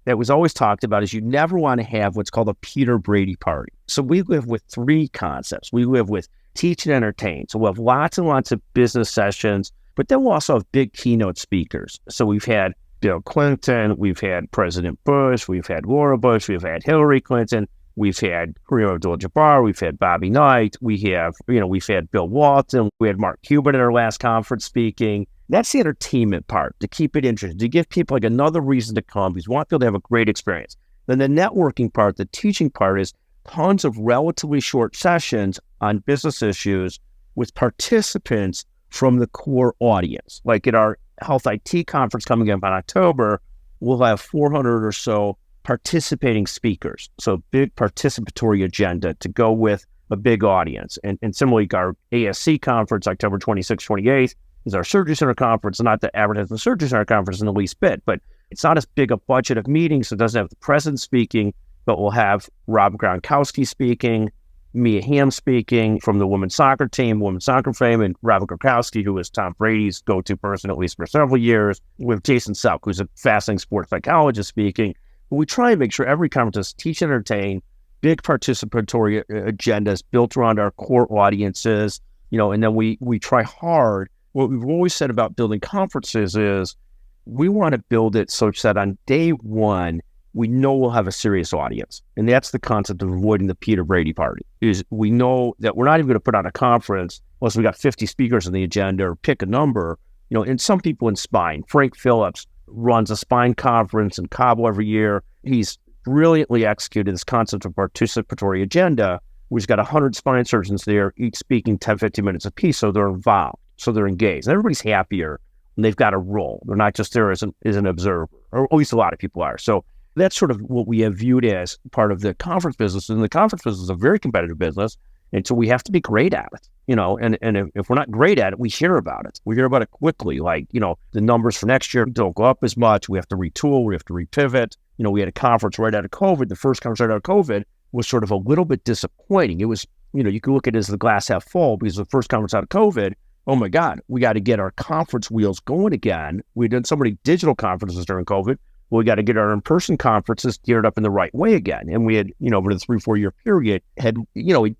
that was always talked about is you never want to have what's called a Peter Brady party. So we live with 3 concepts. We live with teach and entertain. So we'll have lots and lots of business sessions, but then we'll also have big keynote speakers. So we've had Bill Clinton, we've had President Bush, we've had Laura Bush, we've had Hillary Clinton, we've had Kareem Abdul-Jabbar, we've had Bobby Knight, we've had Bill Walton, we had Mark Cuban at our last conference speaking. That's the entertainment part, to keep it interesting, to give people like another reason to come because we want people to have a great experience. Then the networking part, the teaching part is tons of relatively short sessions on business issues with participants from the core audience. Like at our Health IT conference coming up in October, we'll have 400 or so participating speakers. So big participatory agenda to go with a big audience. And similarly, our ASC conference, October 26th, 28th, is our surgery center conference, not to advertise the surgery center conference in the least bit, but it's not as big a budget of meetings. So it doesn't have the president speaking, but we'll have Rob Gronkowski speaking, Mia Hamm speaking from the women's soccer team, women's soccer fame, and Rob Gronkowski, who was Tom Brady's go-to person, at least for several years, with Jason Selk, who's a fascinating sports psychologist speaking. But we try and make sure every conference is teach and entertain, big participatory agendas built around our core audiences, and then we try hard. What we've always said about building conferences is we want to build it such that on day one, we know we'll have a serious audience. And that's the concept of avoiding the Peter Brady party, is we know that we're not even going to put on a conference unless we got 50 speakers on the agenda or pick a number. And some people in spine, Frank Phillips runs a spine conference in Cabo every year. He's brilliantly executed this concept of participatory agenda. We've got 100 spine surgeons there, each speaking 10, 15 minutes apiece. So they're involved. So they're engaged. And everybody's happier when they've got a role. They're not just there as an observer, or at least a lot of people are. So that's sort of what we have viewed as part of the conference business. And the conference business is a very competitive business. And so we have to be great at it, and if we're not great at it, we hear about it. We hear about it quickly. Like, the numbers for next year don't go up as much. We have to retool. We have to repivot. We had a conference right out of COVID. The first conference right out of COVID was sort of a little bit disappointing. It was, you can look at it as the glass half full because the first conference out of COVID, oh my God, we got to get our conference wheels going again. We did so many digital conferences during COVID. Well, we got to get our in-person conferences geared up in the right way again. And we had, over the 3-4 year period, had,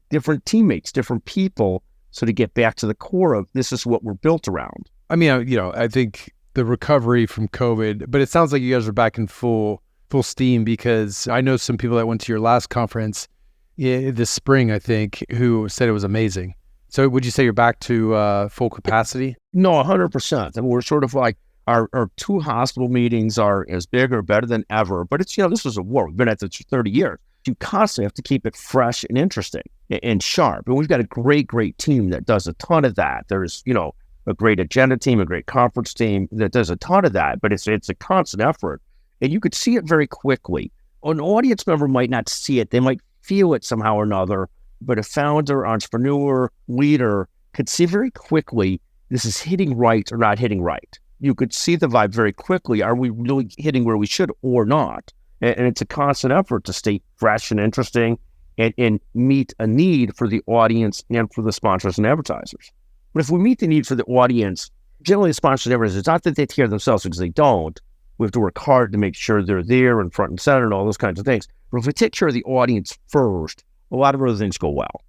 different teammates, different people. So to get back to the core of this is what we're built around. I mean, I think the recovery from COVID, but it sounds like you guys are back in full steam, because I know some people that went to your last conference this spring, I think, who said it was amazing. So would you say you're back to full capacity? No, 100%. And we're sort of like, our 2 hospital meetings are as big or better than ever. But it's, this was a war. We've been at this for 30 years. You constantly have to keep it fresh and interesting and sharp. And we've got a great team that does a ton of that. There's, a great agenda team, a great conference team that does a ton of that. But it's a constant effort. And you could see it very quickly. An audience member might not see it. They might feel it somehow or another. But a founder, entrepreneur, leader could see very quickly this is hitting right or not hitting right. You could see the vibe very quickly. Are we really hitting where we should or not? And it's a constant effort to stay fresh and interesting and meet a need for the audience and for the sponsors and advertisers. But if we meet the need for the audience, generally the sponsors and advertisers, it's not that they take care of themselves, because they don't. We have to work hard to make sure they're there and front and center and all those kinds of things. But if we take care of the audience first, a lot of other things go well.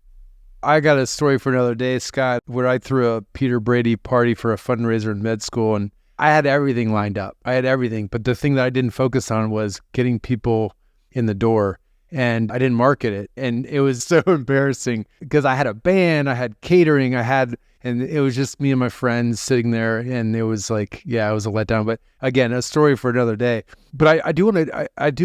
I got a story for another day, Scott, where I threw a Peter Brady party for a fundraiser in med school, and I had everything lined up. I had everything. But the thing that I didn't focus on was getting people in the door, and I didn't market it. And it was so embarrassing because I had a band, I had catering, and it was just me and my friends sitting there, and it was like, yeah, it was a letdown. But again, a story for another day. But I do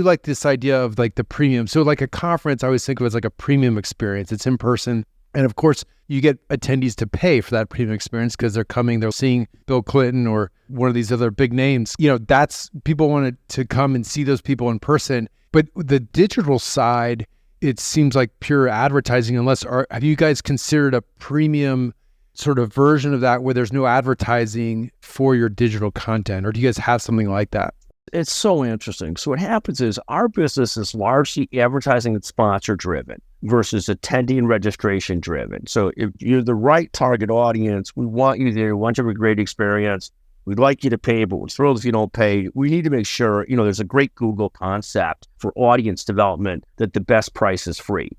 like this idea of like the premium. So like a conference, I always think of it as like a premium experience. It's in person. And of course, you get attendees to pay for that premium experience because they're seeing Bill Clinton or one of these other big names. That's people wanted to come and see those people in person. But the digital side, it seems like pure advertising. Have you guys considered a premium sort of version of that where there's no advertising for your digital content? Or do you guys have something like that? It's so interesting. So what happens is our business is largely advertising and sponsor driven versus attendee and registration driven. So if you're the right target audience, we want you there. We want you to have a great experience. We'd like you to pay, but we're thrilled if you don't pay. We need to make sure, there's a great Google concept for audience development that the best price is free.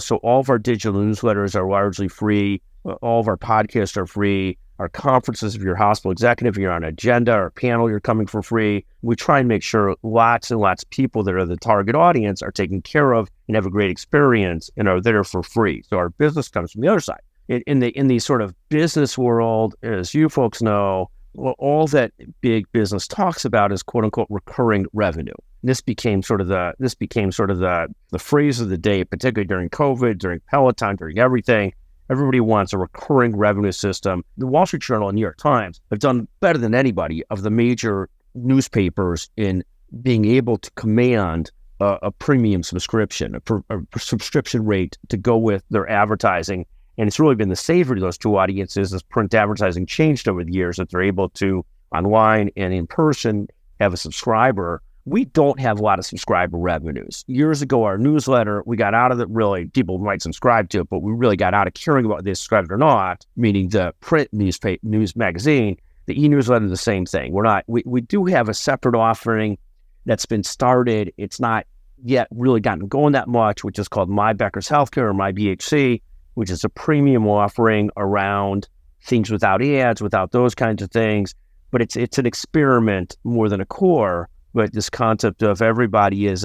So all of our digital newsletters are largely free. All of our podcasts are free. Our conferences, if you're a hospital executive, you're on an agenda or a panel, you're coming for free. We try and make sure lots and lots of people that are the target audience are taken care of and have a great experience and are there for free. So our business comes from the other side. In the sort of business world, as you folks know, all that big business talks about is quote unquote recurring revenue. This became sort of the phrase of the day, particularly during COVID, during Peloton, during everything. Everybody wants a recurring revenue system. The Wall Street Journal and New York Times have done better than anybody of the major newspapers in being able to command a premium subscription, a subscription rate to go with their advertising. And it's really been the savior to those two audiences as print advertising changed over the years, that they're able to, online and in person, have a subscriber. We don't have a lot of subscriber revenues. Years ago, our newsletter, we got out of it really, people might subscribe to it, but we really got out of caring about whether they subscribed or not, meaning the print news magazine, the e-newsletter, the same thing. We do have a separate offering that's been started. It's not yet really gotten going that much, which is called My Becker's Healthcare or My BHC, which is a premium offering around things without ads, without those kinds of things. But it's an experiment more than a core. But this concept of everybody is,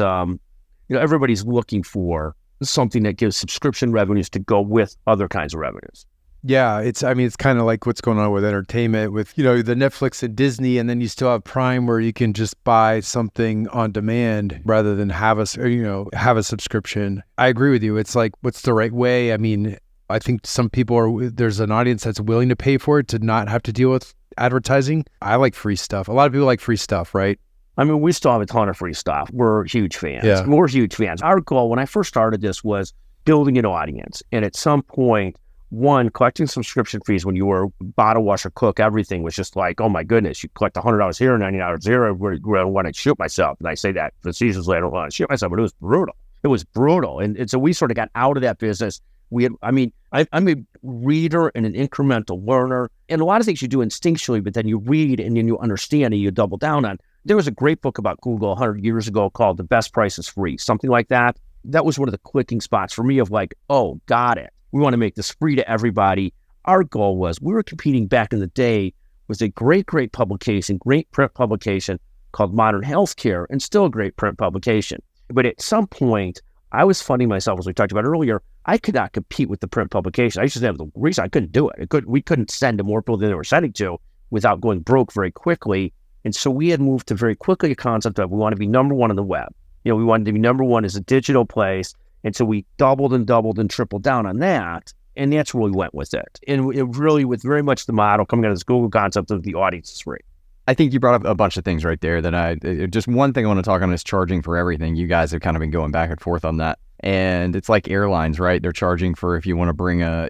everybody's looking for something that gives subscription revenues to go with other kinds of revenues. Yeah, it's kind of like what's going on with entertainment with, the Netflix and Disney, and then you still have Prime where you can just buy something on demand rather than have a subscription. I agree with you. It's like, what's the right way? I mean, I think there's an audience that's willing to pay for it to not have to deal with advertising. I like free stuff. A lot of people like free stuff, right? I mean, we still have a ton of free stuff. We're huge fans. Yeah. We're huge fans. Our goal when I first started this was building an audience. And at some point, collecting subscription fees when you were bottle washer, cook, everything was just like, oh my goodness, you collect $100 here, $90 there. I want to shoot myself. And I say that facetiously, I don't want to shoot myself, but it was brutal. It was brutal. And so we sort of got out of that business. I'm a reader and an incremental learner. And a lot of things you do instinctually, but then you read and then you understand and you double down on. There was a great book about Google 100 years ago called The Best Price is Free, something like that. That was one of the clicking spots for me of like, oh, got it. We want to make this free to everybody. Our goal was, we were competing back in the day with a great publication, great print publication called Modern Healthcare, and still a great print publication. But at some point, I was funding myself, as we talked about earlier. I could not compete with the print publication. I just didn't have the reason. I couldn't do it. We couldn't send to more people than they were sending to without going broke very quickly. And so we had moved to very quickly a concept of we want to be number one on the web. We wanted to be number one as a digital place. And so we doubled and tripled down on that. And that's where we went with it. And it really, with very much the model coming out of this Google concept of the audience is free. I think you brought up a bunch of things right there that just one thing I want to talk on is charging for everything. You guys have kind of been going back and forth on that. And it's like airlines, right? They're charging for if you want to bring an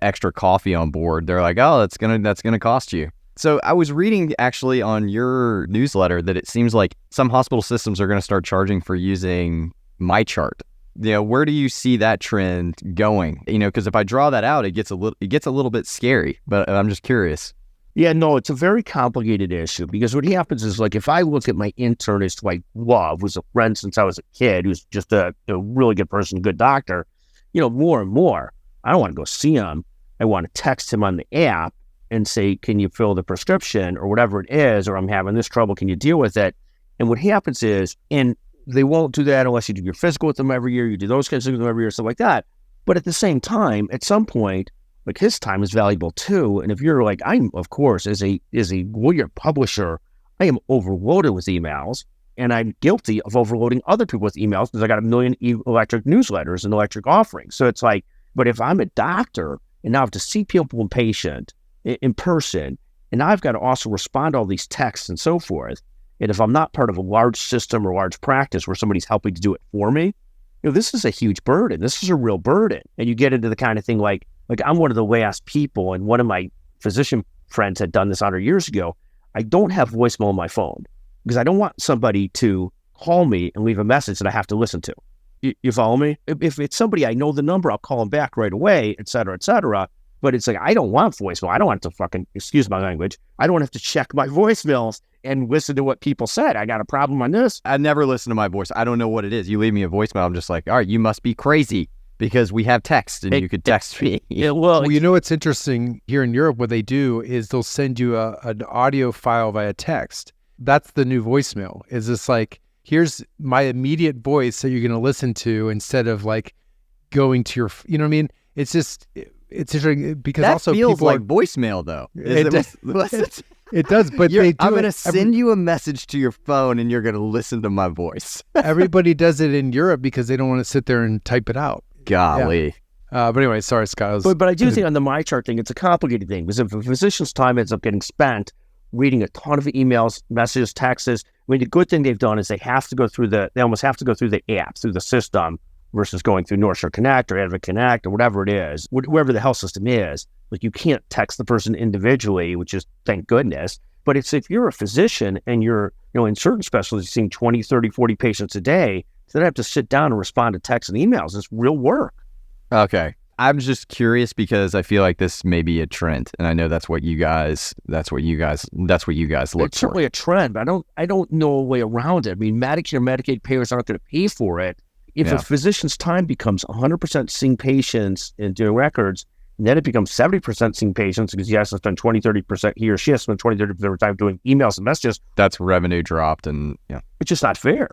extra coffee on board. They're like, oh, that's gonna cost you. So I was reading actually on your newsletter that it seems like some hospital systems are going to start charging for using MyChart. Where do you see that trend going? Because if I draw that out, it gets a little bit scary. But I'm just curious. Yeah, no, it's a very complicated issue because what happens is, like, if I look at my internist who I love, who's a friend since I was a kid, who's just a really good person, good doctor, more and more, I don't want to go see him. I want to text him on the app and say, can you fill the prescription or whatever it is, or I'm having this trouble, can you deal with it? And what happens is, and they won't do that unless you do your physical with them every year, you do those kinds of things with them every year, stuff like that. But at the same time, at some point, like his time is valuable too. And if you're like, I'm, of course, as a lawyer publisher, I am overloaded with emails, and I'm guilty of overloading other people with emails because I got a million electric newsletters and electric offerings. So it's like, but if I'm a doctor and now I have to see people in person, and I've got to also respond to all these texts and so forth. And if I'm not part of a large system or large practice where somebody's helping to do it for me, this is a huge burden. This is a real burden. And you get into the kind of thing like I'm one of the last people, and one of my physician friends had done this 100 years ago. I don't have voicemail on my phone because I don't want somebody to call me and leave a message that I have to listen to. You follow me? If it's somebody I know the number, I'll call them back right away, et cetera, et cetera. But it's like, I don't want voicemail. I don't want to excuse my language, I don't have to check my voicemails and listen to what people said. I got a problem on this. I never listen to my voice. I don't know what it is. You leave me a voicemail, I'm just like, all right, you must be crazy because we have text and you could text me. Yeah, well, you know what's interesting here in Europe, what they do is they'll send you an audio file via text. That's the new voicemail. Is this like, here's my immediate voice that you're going to listen to instead of like going to your, you know what I mean? It's just, it's interesting because that also feels people like voicemail though. It does, but they do. I'm going to send you a message to your phone and you're going to listen to my voice. Everybody does it in Europe because they don't want to sit there and type it out. Golly. Yeah. But anyway, sorry, Scott. But I do think on the MyChart thing, it's a complicated thing because if a physician's time ends up getting spent reading a ton of emails, messages, texts, I mean, the good thing they've done is they almost have to go through the app, through the system, versus going through North Shore Connect or Advocate Connect or whatever it is, wherever the health system is. Like you can't text the person individually, which is thank goodness. But it's if you're a physician and you're, in certain specialties, seeing 20, 30, 40 patients a day, so they have to sit down and respond to texts and emails. It's real work. Okay. I'm just curious because I feel like this may be a trend, and I know that's what you guys look for. It's certainly a trend, but I don't know a way around it. I mean, Medicare, Medicaid payers aren't going to pay for it. If a physician's time becomes 100% seeing patients and doing records, and then it becomes 70% seeing patients because he has to spend 20, 30%, he or she has to spend 20, 30% of their time doing emails and messages. That's revenue dropped, and it's just not fair.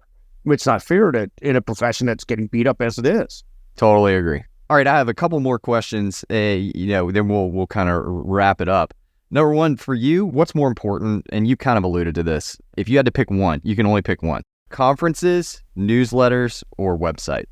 It's not fair in a profession that's getting beat up as it is. Totally agree. All right, I have a couple more questions. Then we'll kind of wrap it up. Number one, for you, what's more important? And you kind of alluded to this. If you had to pick one, you can only pick one. Conferences, newsletters, or website?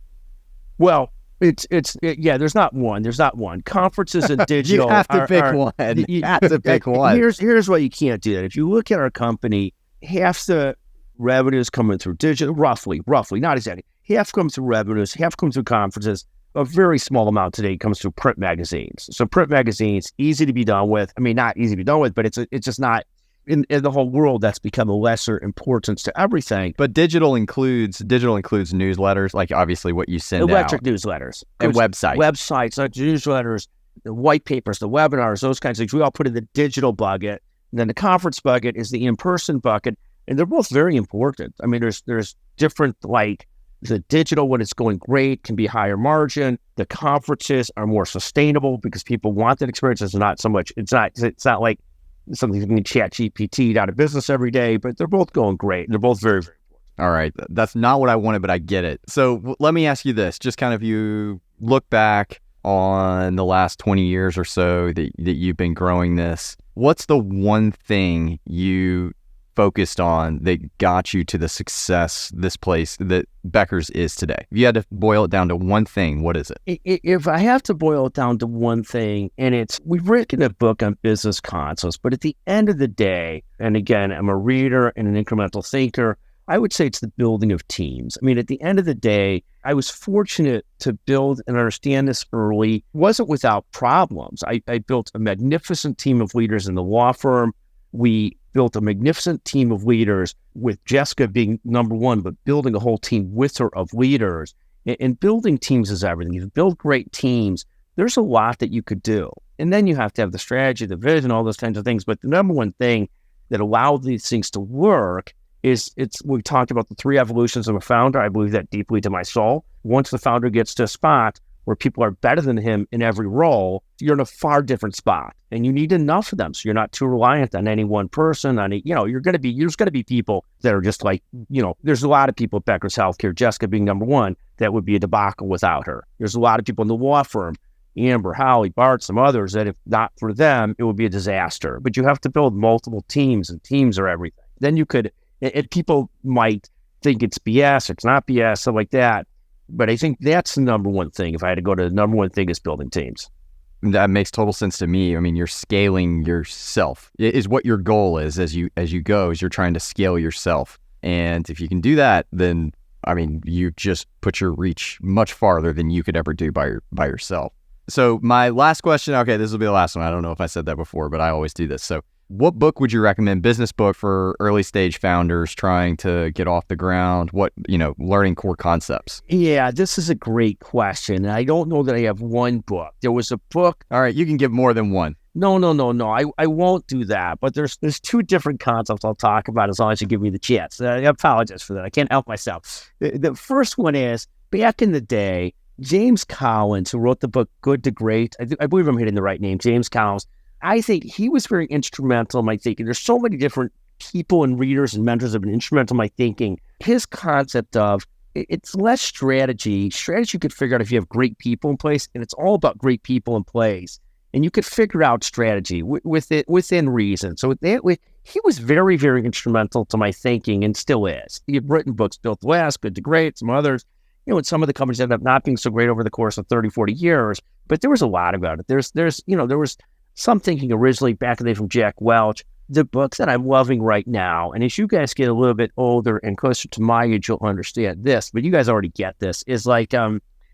Well, there's not one. There's not one. Conferences and digital. You have to pick one. You have to pick one. Here's why you can't do that. If you look at our company, half the revenues coming through digital, roughly, not exactly. Half comes through revenues, half comes through conferences. A very small amount today comes through print magazines. So print magazines, easy to be done with. I mean, not easy to be done with, but it's just not in the whole world. That's become a lesser importance to everything. But digital includes newsletters, like obviously what you send electric out. Newsletters And websites, like newsletters, the white papers, the webinars, those kinds of things. We all put in the digital bucket. And then the conference bucket is the in-person bucket, and they're both very important. I mean, there's different, like the digital, when it's going great, can be higher margin. The conferences are more sustainable because people want that experience. It's not like something you can Chat GPT out of business every day, but they're both going great. They're both very, very important. All right. That's not what I wanted, but I get it. So let me ask you this, just kind of you look back on the last 20 years or so that you've been growing this. What's the one thing you focused on that got you to the success this place that Becker's is today? If you had to boil it down to one thing, what is it? If I have to boil it down to one thing, and we've written a book on business concepts, but at the end of the day, and again, I'm a reader and an incremental thinker, I would say it's the building of teams. I mean, at the end of the day, I was fortunate to build and understand this early. It wasn't without problems. I built a magnificent team of leaders in the law firm. We built a magnificent team of leaders with Jessica being number one, but building a whole team with her of leaders. And building teams is everything. You build great teams, there's a lot that you could do. And then you have to have the strategy, the vision, all those kinds of things. But the number one thing that allowed these things to work is we talked about the 3 evolutions of a founder. I believe that deeply to my soul. Once the founder gets to a spot, where people are better than him in every role, you're in a far different spot. And you need enough of them. So you're not too reliant on any one person. There's going to be people that are just like, there's a lot of people at Becker's Healthcare, Jessica being number one, that would be a debacle without her. There's a lot of people in the law firm, Amber, Holly, Bart, some others, that if not for them, it would be a disaster. But you have to build multiple teams, and teams are everything. Then you could, and people might think it's BS, it's not BS, stuff like that. But I think that's the number one thing. If I had to go to the number one thing, is building teams. That makes total sense to me. I mean, you're scaling yourself is what your goal is as you go, is you're trying to scale yourself. And if you can do that, then, I mean, you just put your reach much farther than you could ever do by yourself. So my last question, okay, this will be the last one. I don't know if I said that before, but I always do this. So what book would you recommend, business book, for early stage founders trying to get off the ground? What, learning core concepts? Yeah, this is a great question. I don't know that I have one book. There was a book. All right, you can give more than one. No. I won't do that. But there's two different concepts I'll talk about as long as you give me the chance. I apologize for that. I can't help myself. The first one is, back in the day, James Collins, who wrote the book Good to Great. I believe I'm hitting the right name, James Collins. I think he was very instrumental in my thinking. There's so many different people and readers and mentors have been instrumental in my thinking. His concept of, it's less strategy. Strategy you could figure out if you have great people in place, and it's all about great people in place. And you could figure out strategy within reason. So he was very, very instrumental to my thinking, and still is. He had written books, Built to Last, Good to Great, some others. And some of the companies ended up not being so great over the course of 30, 40 years, but there was a lot about it. There was some thinking originally back in the day from Jack Welch. The book that I'm loving right now, and as you guys get a little bit older and closer to my age, you'll understand this, but you guys already get this, is like,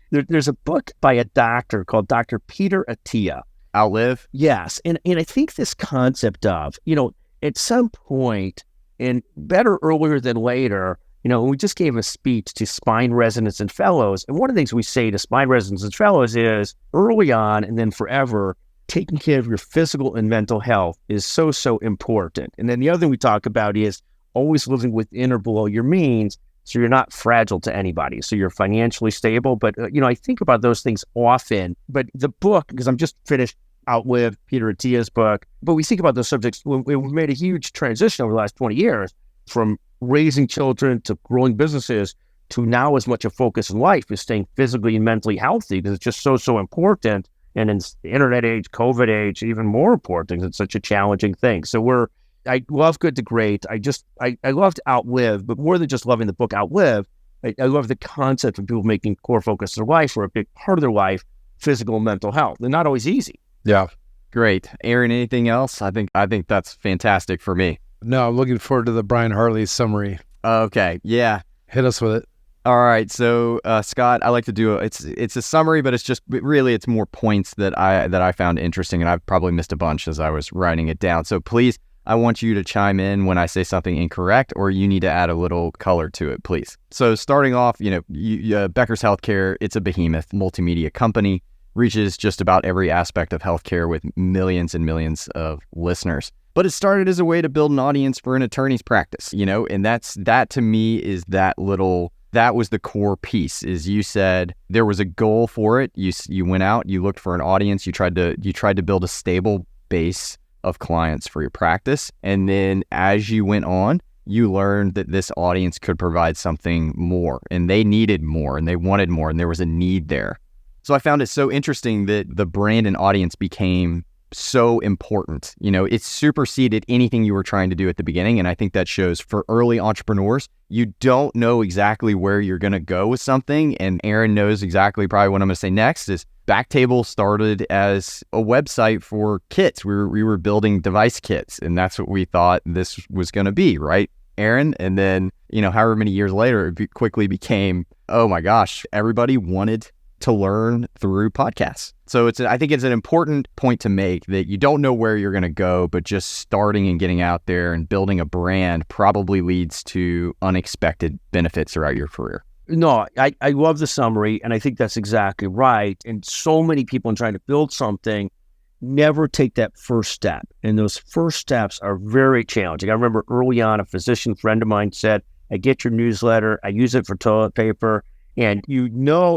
there's a book by a doctor called Dr. Peter Attia. Outlive? Yes. And I think this concept of, at some point, and better earlier than later, we just gave a speech to spine residents and fellows. And one of the things we say to spine residents and fellows is, early on and then forever, taking care of your physical and mental health is so, so important. And then the other thing we talk about is always living within or below your means, so you're not fragile to anybody. So you're financially stable. But, I think about those things often. But the book, because I'm just finished Outlive, Peter Attia's book, but we think about those subjects. We've made a huge transition over the last 20 years from raising children to growing businesses to now as much a focus in life is staying physically and mentally healthy, because it's just so, so important. And in the internet age, COVID age, even more important, because it's such a challenging thing. So I love Good to Great. I loved Outlive, but more than just loving the book Outlive, I love the concept of people making core focus of their life, or a big part of their life, physical and mental health. They're not always easy. Yeah. Great. Aaron, anything else? I think that's fantastic for me. No, I'm looking forward to the Bryan Hartley summary. Okay. Yeah. Hit us with it. All right. So, Scott, I like to do it's a summary, but it's more points that I found interesting, and I've probably missed a bunch as I was writing it down. So please, I want you to chime in when I say something incorrect, or you need to add a little color to it, please. So starting off, Becker's Healthcare, it's a behemoth multimedia company, reaches just about every aspect of healthcare with millions and millions of listeners. But it started as a way to build an audience for an attorney's practice, and that to me is that was the core piece. Is you said there was a goal for it. You went out, you looked for an audience, you tried to build a stable base of clients for your practice. And then as you went on, you learned that this audience could provide something more, and they needed more, and they wanted more, and there was a need there. So I found it so interesting that the brand and audience became so important. It superseded anything you were trying to do at the beginning. And I think that shows for early entrepreneurs, you don't know exactly where you're going to go with something. And Aaron knows exactly probably what I'm going to say next is BackTable started as a website for kits. We were building device kits, and that's what we thought this was going to be, right, Aaron? And then, however many years later, it quickly became, oh my gosh, everybody wanted to learn through podcasts. So I think it's an important point to make that you don't know where you're going to go, but just starting and getting out there and building a brand probably leads to unexpected benefits throughout your career. No, I love the summary, and I think that's exactly right. And so many people in trying to build something never take that first step. And those first steps are very challenging. I remember early on, a physician friend of mine said, I get your newsletter, I use it for toilet paper. And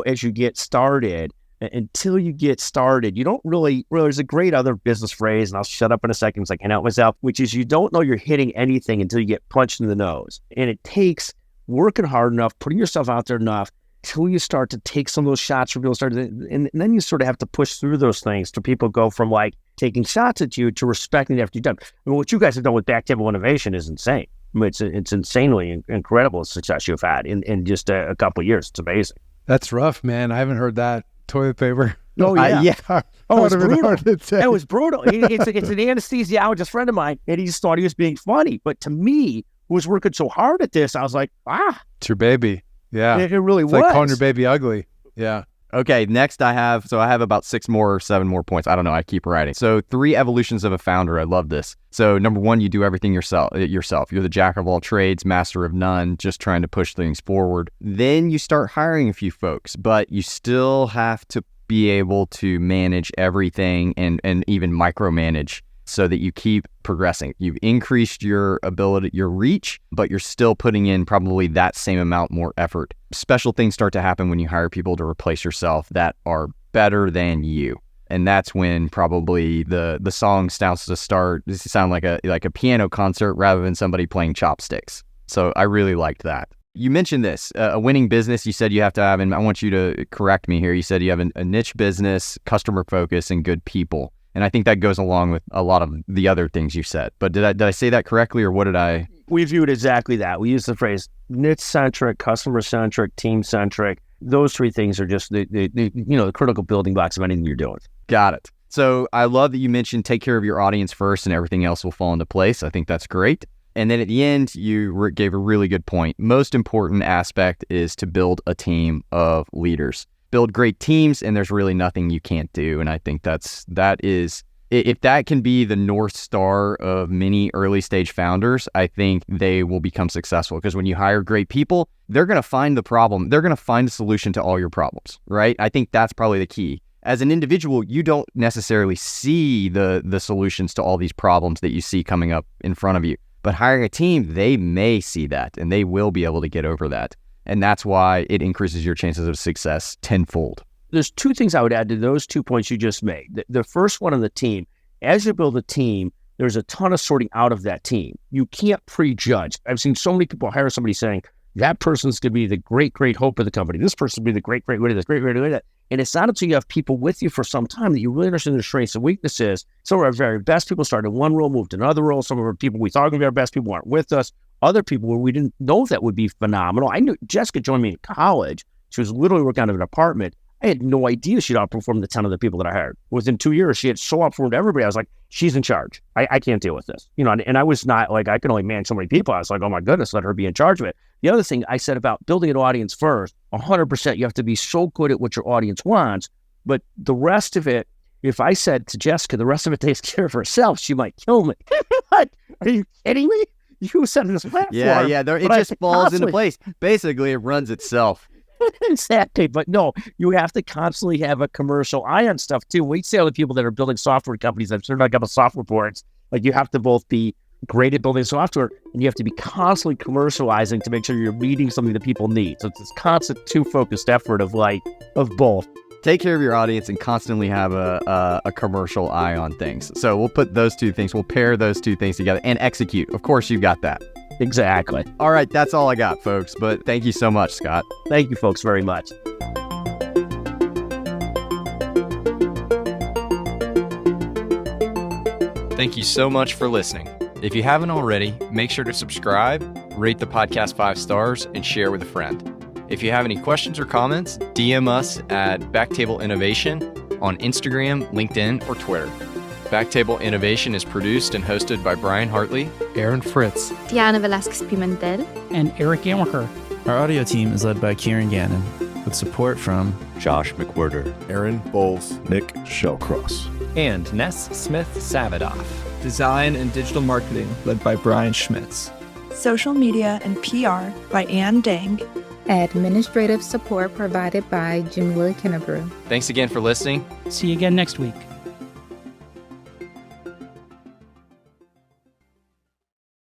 as you get started, until you get started, you don't really, there's a great other business phrase, and I'll shut up in a second so I can out myself, which is you don't know you're hitting anything until you get punched in the nose. And it takes working hard enough, putting yourself out there enough, till you start to take some of those shots where people start to, and then you sort of have to push through those things to people go from like taking shots at you to respecting it after you've done. I mean, what you guys have done with BackTable Innovation is insane. I mean, it's insanely incredible success you've had in just a couple of years. It's amazing. That's rough, man. I haven't heard that. Toilet paper. Oh, yeah. Oh, it was brutal. It was brutal. It's an anesthesiologist friend of mine, and he just thought he was being funny. But to me, who was working so hard at this, I was like, it's your baby. Yeah. It really it's was. Like calling your baby ugly. Yeah. Okay, next I have about 6 more or 7 more points. I don't know. I keep writing. So 3 evolutions of a founder. I love this. So number 1, you do everything yourself. You're the jack of all trades, master of none, just trying to push things forward. Then you start hiring a few folks, but you still have to be able to manage everything and even micromanage so that you keep progressing. You've increased your ability, your reach, but you're still putting in probably that same amount more effort. Special things start to happen when you hire people to replace yourself that are better than you. And that's when probably the song starts to sound like a piano concert rather than somebody playing chopsticks. So I really liked that. You mentioned this, a winning business. You said you have to have, and I want you to correct me here. You said you have a niche business, customer focus, and good people. And I think that goes along with a lot of the other things you said. But did I say that correctly, or what did I? We view it exactly that. We use the phrase niche-centric, customer-centric, team-centric. Those 3 things are just the critical building blocks of anything you're doing. Got it. So I love that you mentioned take care of your audience first and everything else will fall into place. I think that's great. And then at the end, you gave a really good point. Most important aspect is to build a team of leaders. Build great teams, and there's really nothing you can't do. And I think that is, if that can be the North Star of many early stage founders, I think they will become successful. Because when you hire great people, they're going to find the problem. They're going to find the solution to all your problems, right? I think that's probably the key. As an individual, you don't necessarily see the solutions to all these problems that you see coming up in front of you. But hiring a team, they may see that, and they will be able to get over that. And that's why it increases your chances of success tenfold. There's 2 things I would add to those 2 points you just made. The first one on the team, as you build a team, there's a ton of sorting out of that team. You can't prejudge. I've seen so many people hire somebody saying, that person's going to be the great, great hope of the company. This person will be the great, great way to this, great way to that. And it's not until you have people with you for some time that you really understand their strengths and weaknesses. Some of our very best people started in one role, moved to another role. Some of our people we thought were going to be our best people aren't with us. Other people where we didn't know that would be phenomenal. I knew Jessica joined me in college. She was literally working out of an apartment. I had no idea she'd outperformed the 10 other people that I hired. Within 2 years, she had so outperformed everybody. I was like, she's in charge. I can't deal with this. And I was not like, I can only manage so many people. I was like, oh my goodness, let her be in charge of it. The other thing I said about building an audience first, 100%, you have to be so good at what your audience wants. But the rest of it, if I said to Jessica, the rest of it takes care of herself, she might kill me. Are you kidding me? You said this platform. Yeah, it just falls into place. Basically, it runs itself. Exactly. But no, you have to constantly have a commercial eye on stuff too. We say other people that are building software companies, I'm sure like up a software boards, like you have to both be great at building software and you have to be constantly commercializing to make sure you're meeting something that people need. So it's this constant 2-focused effort of both. Take care of your audience and constantly have a commercial eye on things. So we'll put those 2 things, we'll pair those 2 things together and execute. Of course, you got that. Exactly. All right, that's all I got, folks. But thank you so much, Scott. Thank you, folks, very much. Thank you so much for listening. If you haven't already, make sure to subscribe, rate the podcast 5 stars, and share with a friend. If you have any questions or comments, DM us at BackTable Innovation on Instagram, LinkedIn, or Twitter. BackTable Innovation is produced and hosted by Bryan Hartley, Aaron Fritts, Diana Velasquez-Pimentel, and Eric Amaker. Our audio team is led by Kieran Gannon, with support from Josh McWhirter, Aaron Bowles, Nick Shellcross, and Ness Smith-Savadoff. Design and digital marketing led by Brian Schmitz. Social media and PR by Ann Dang. Administrative support provided by Jamila Kennebrew. Thanks again for listening. See you again next week.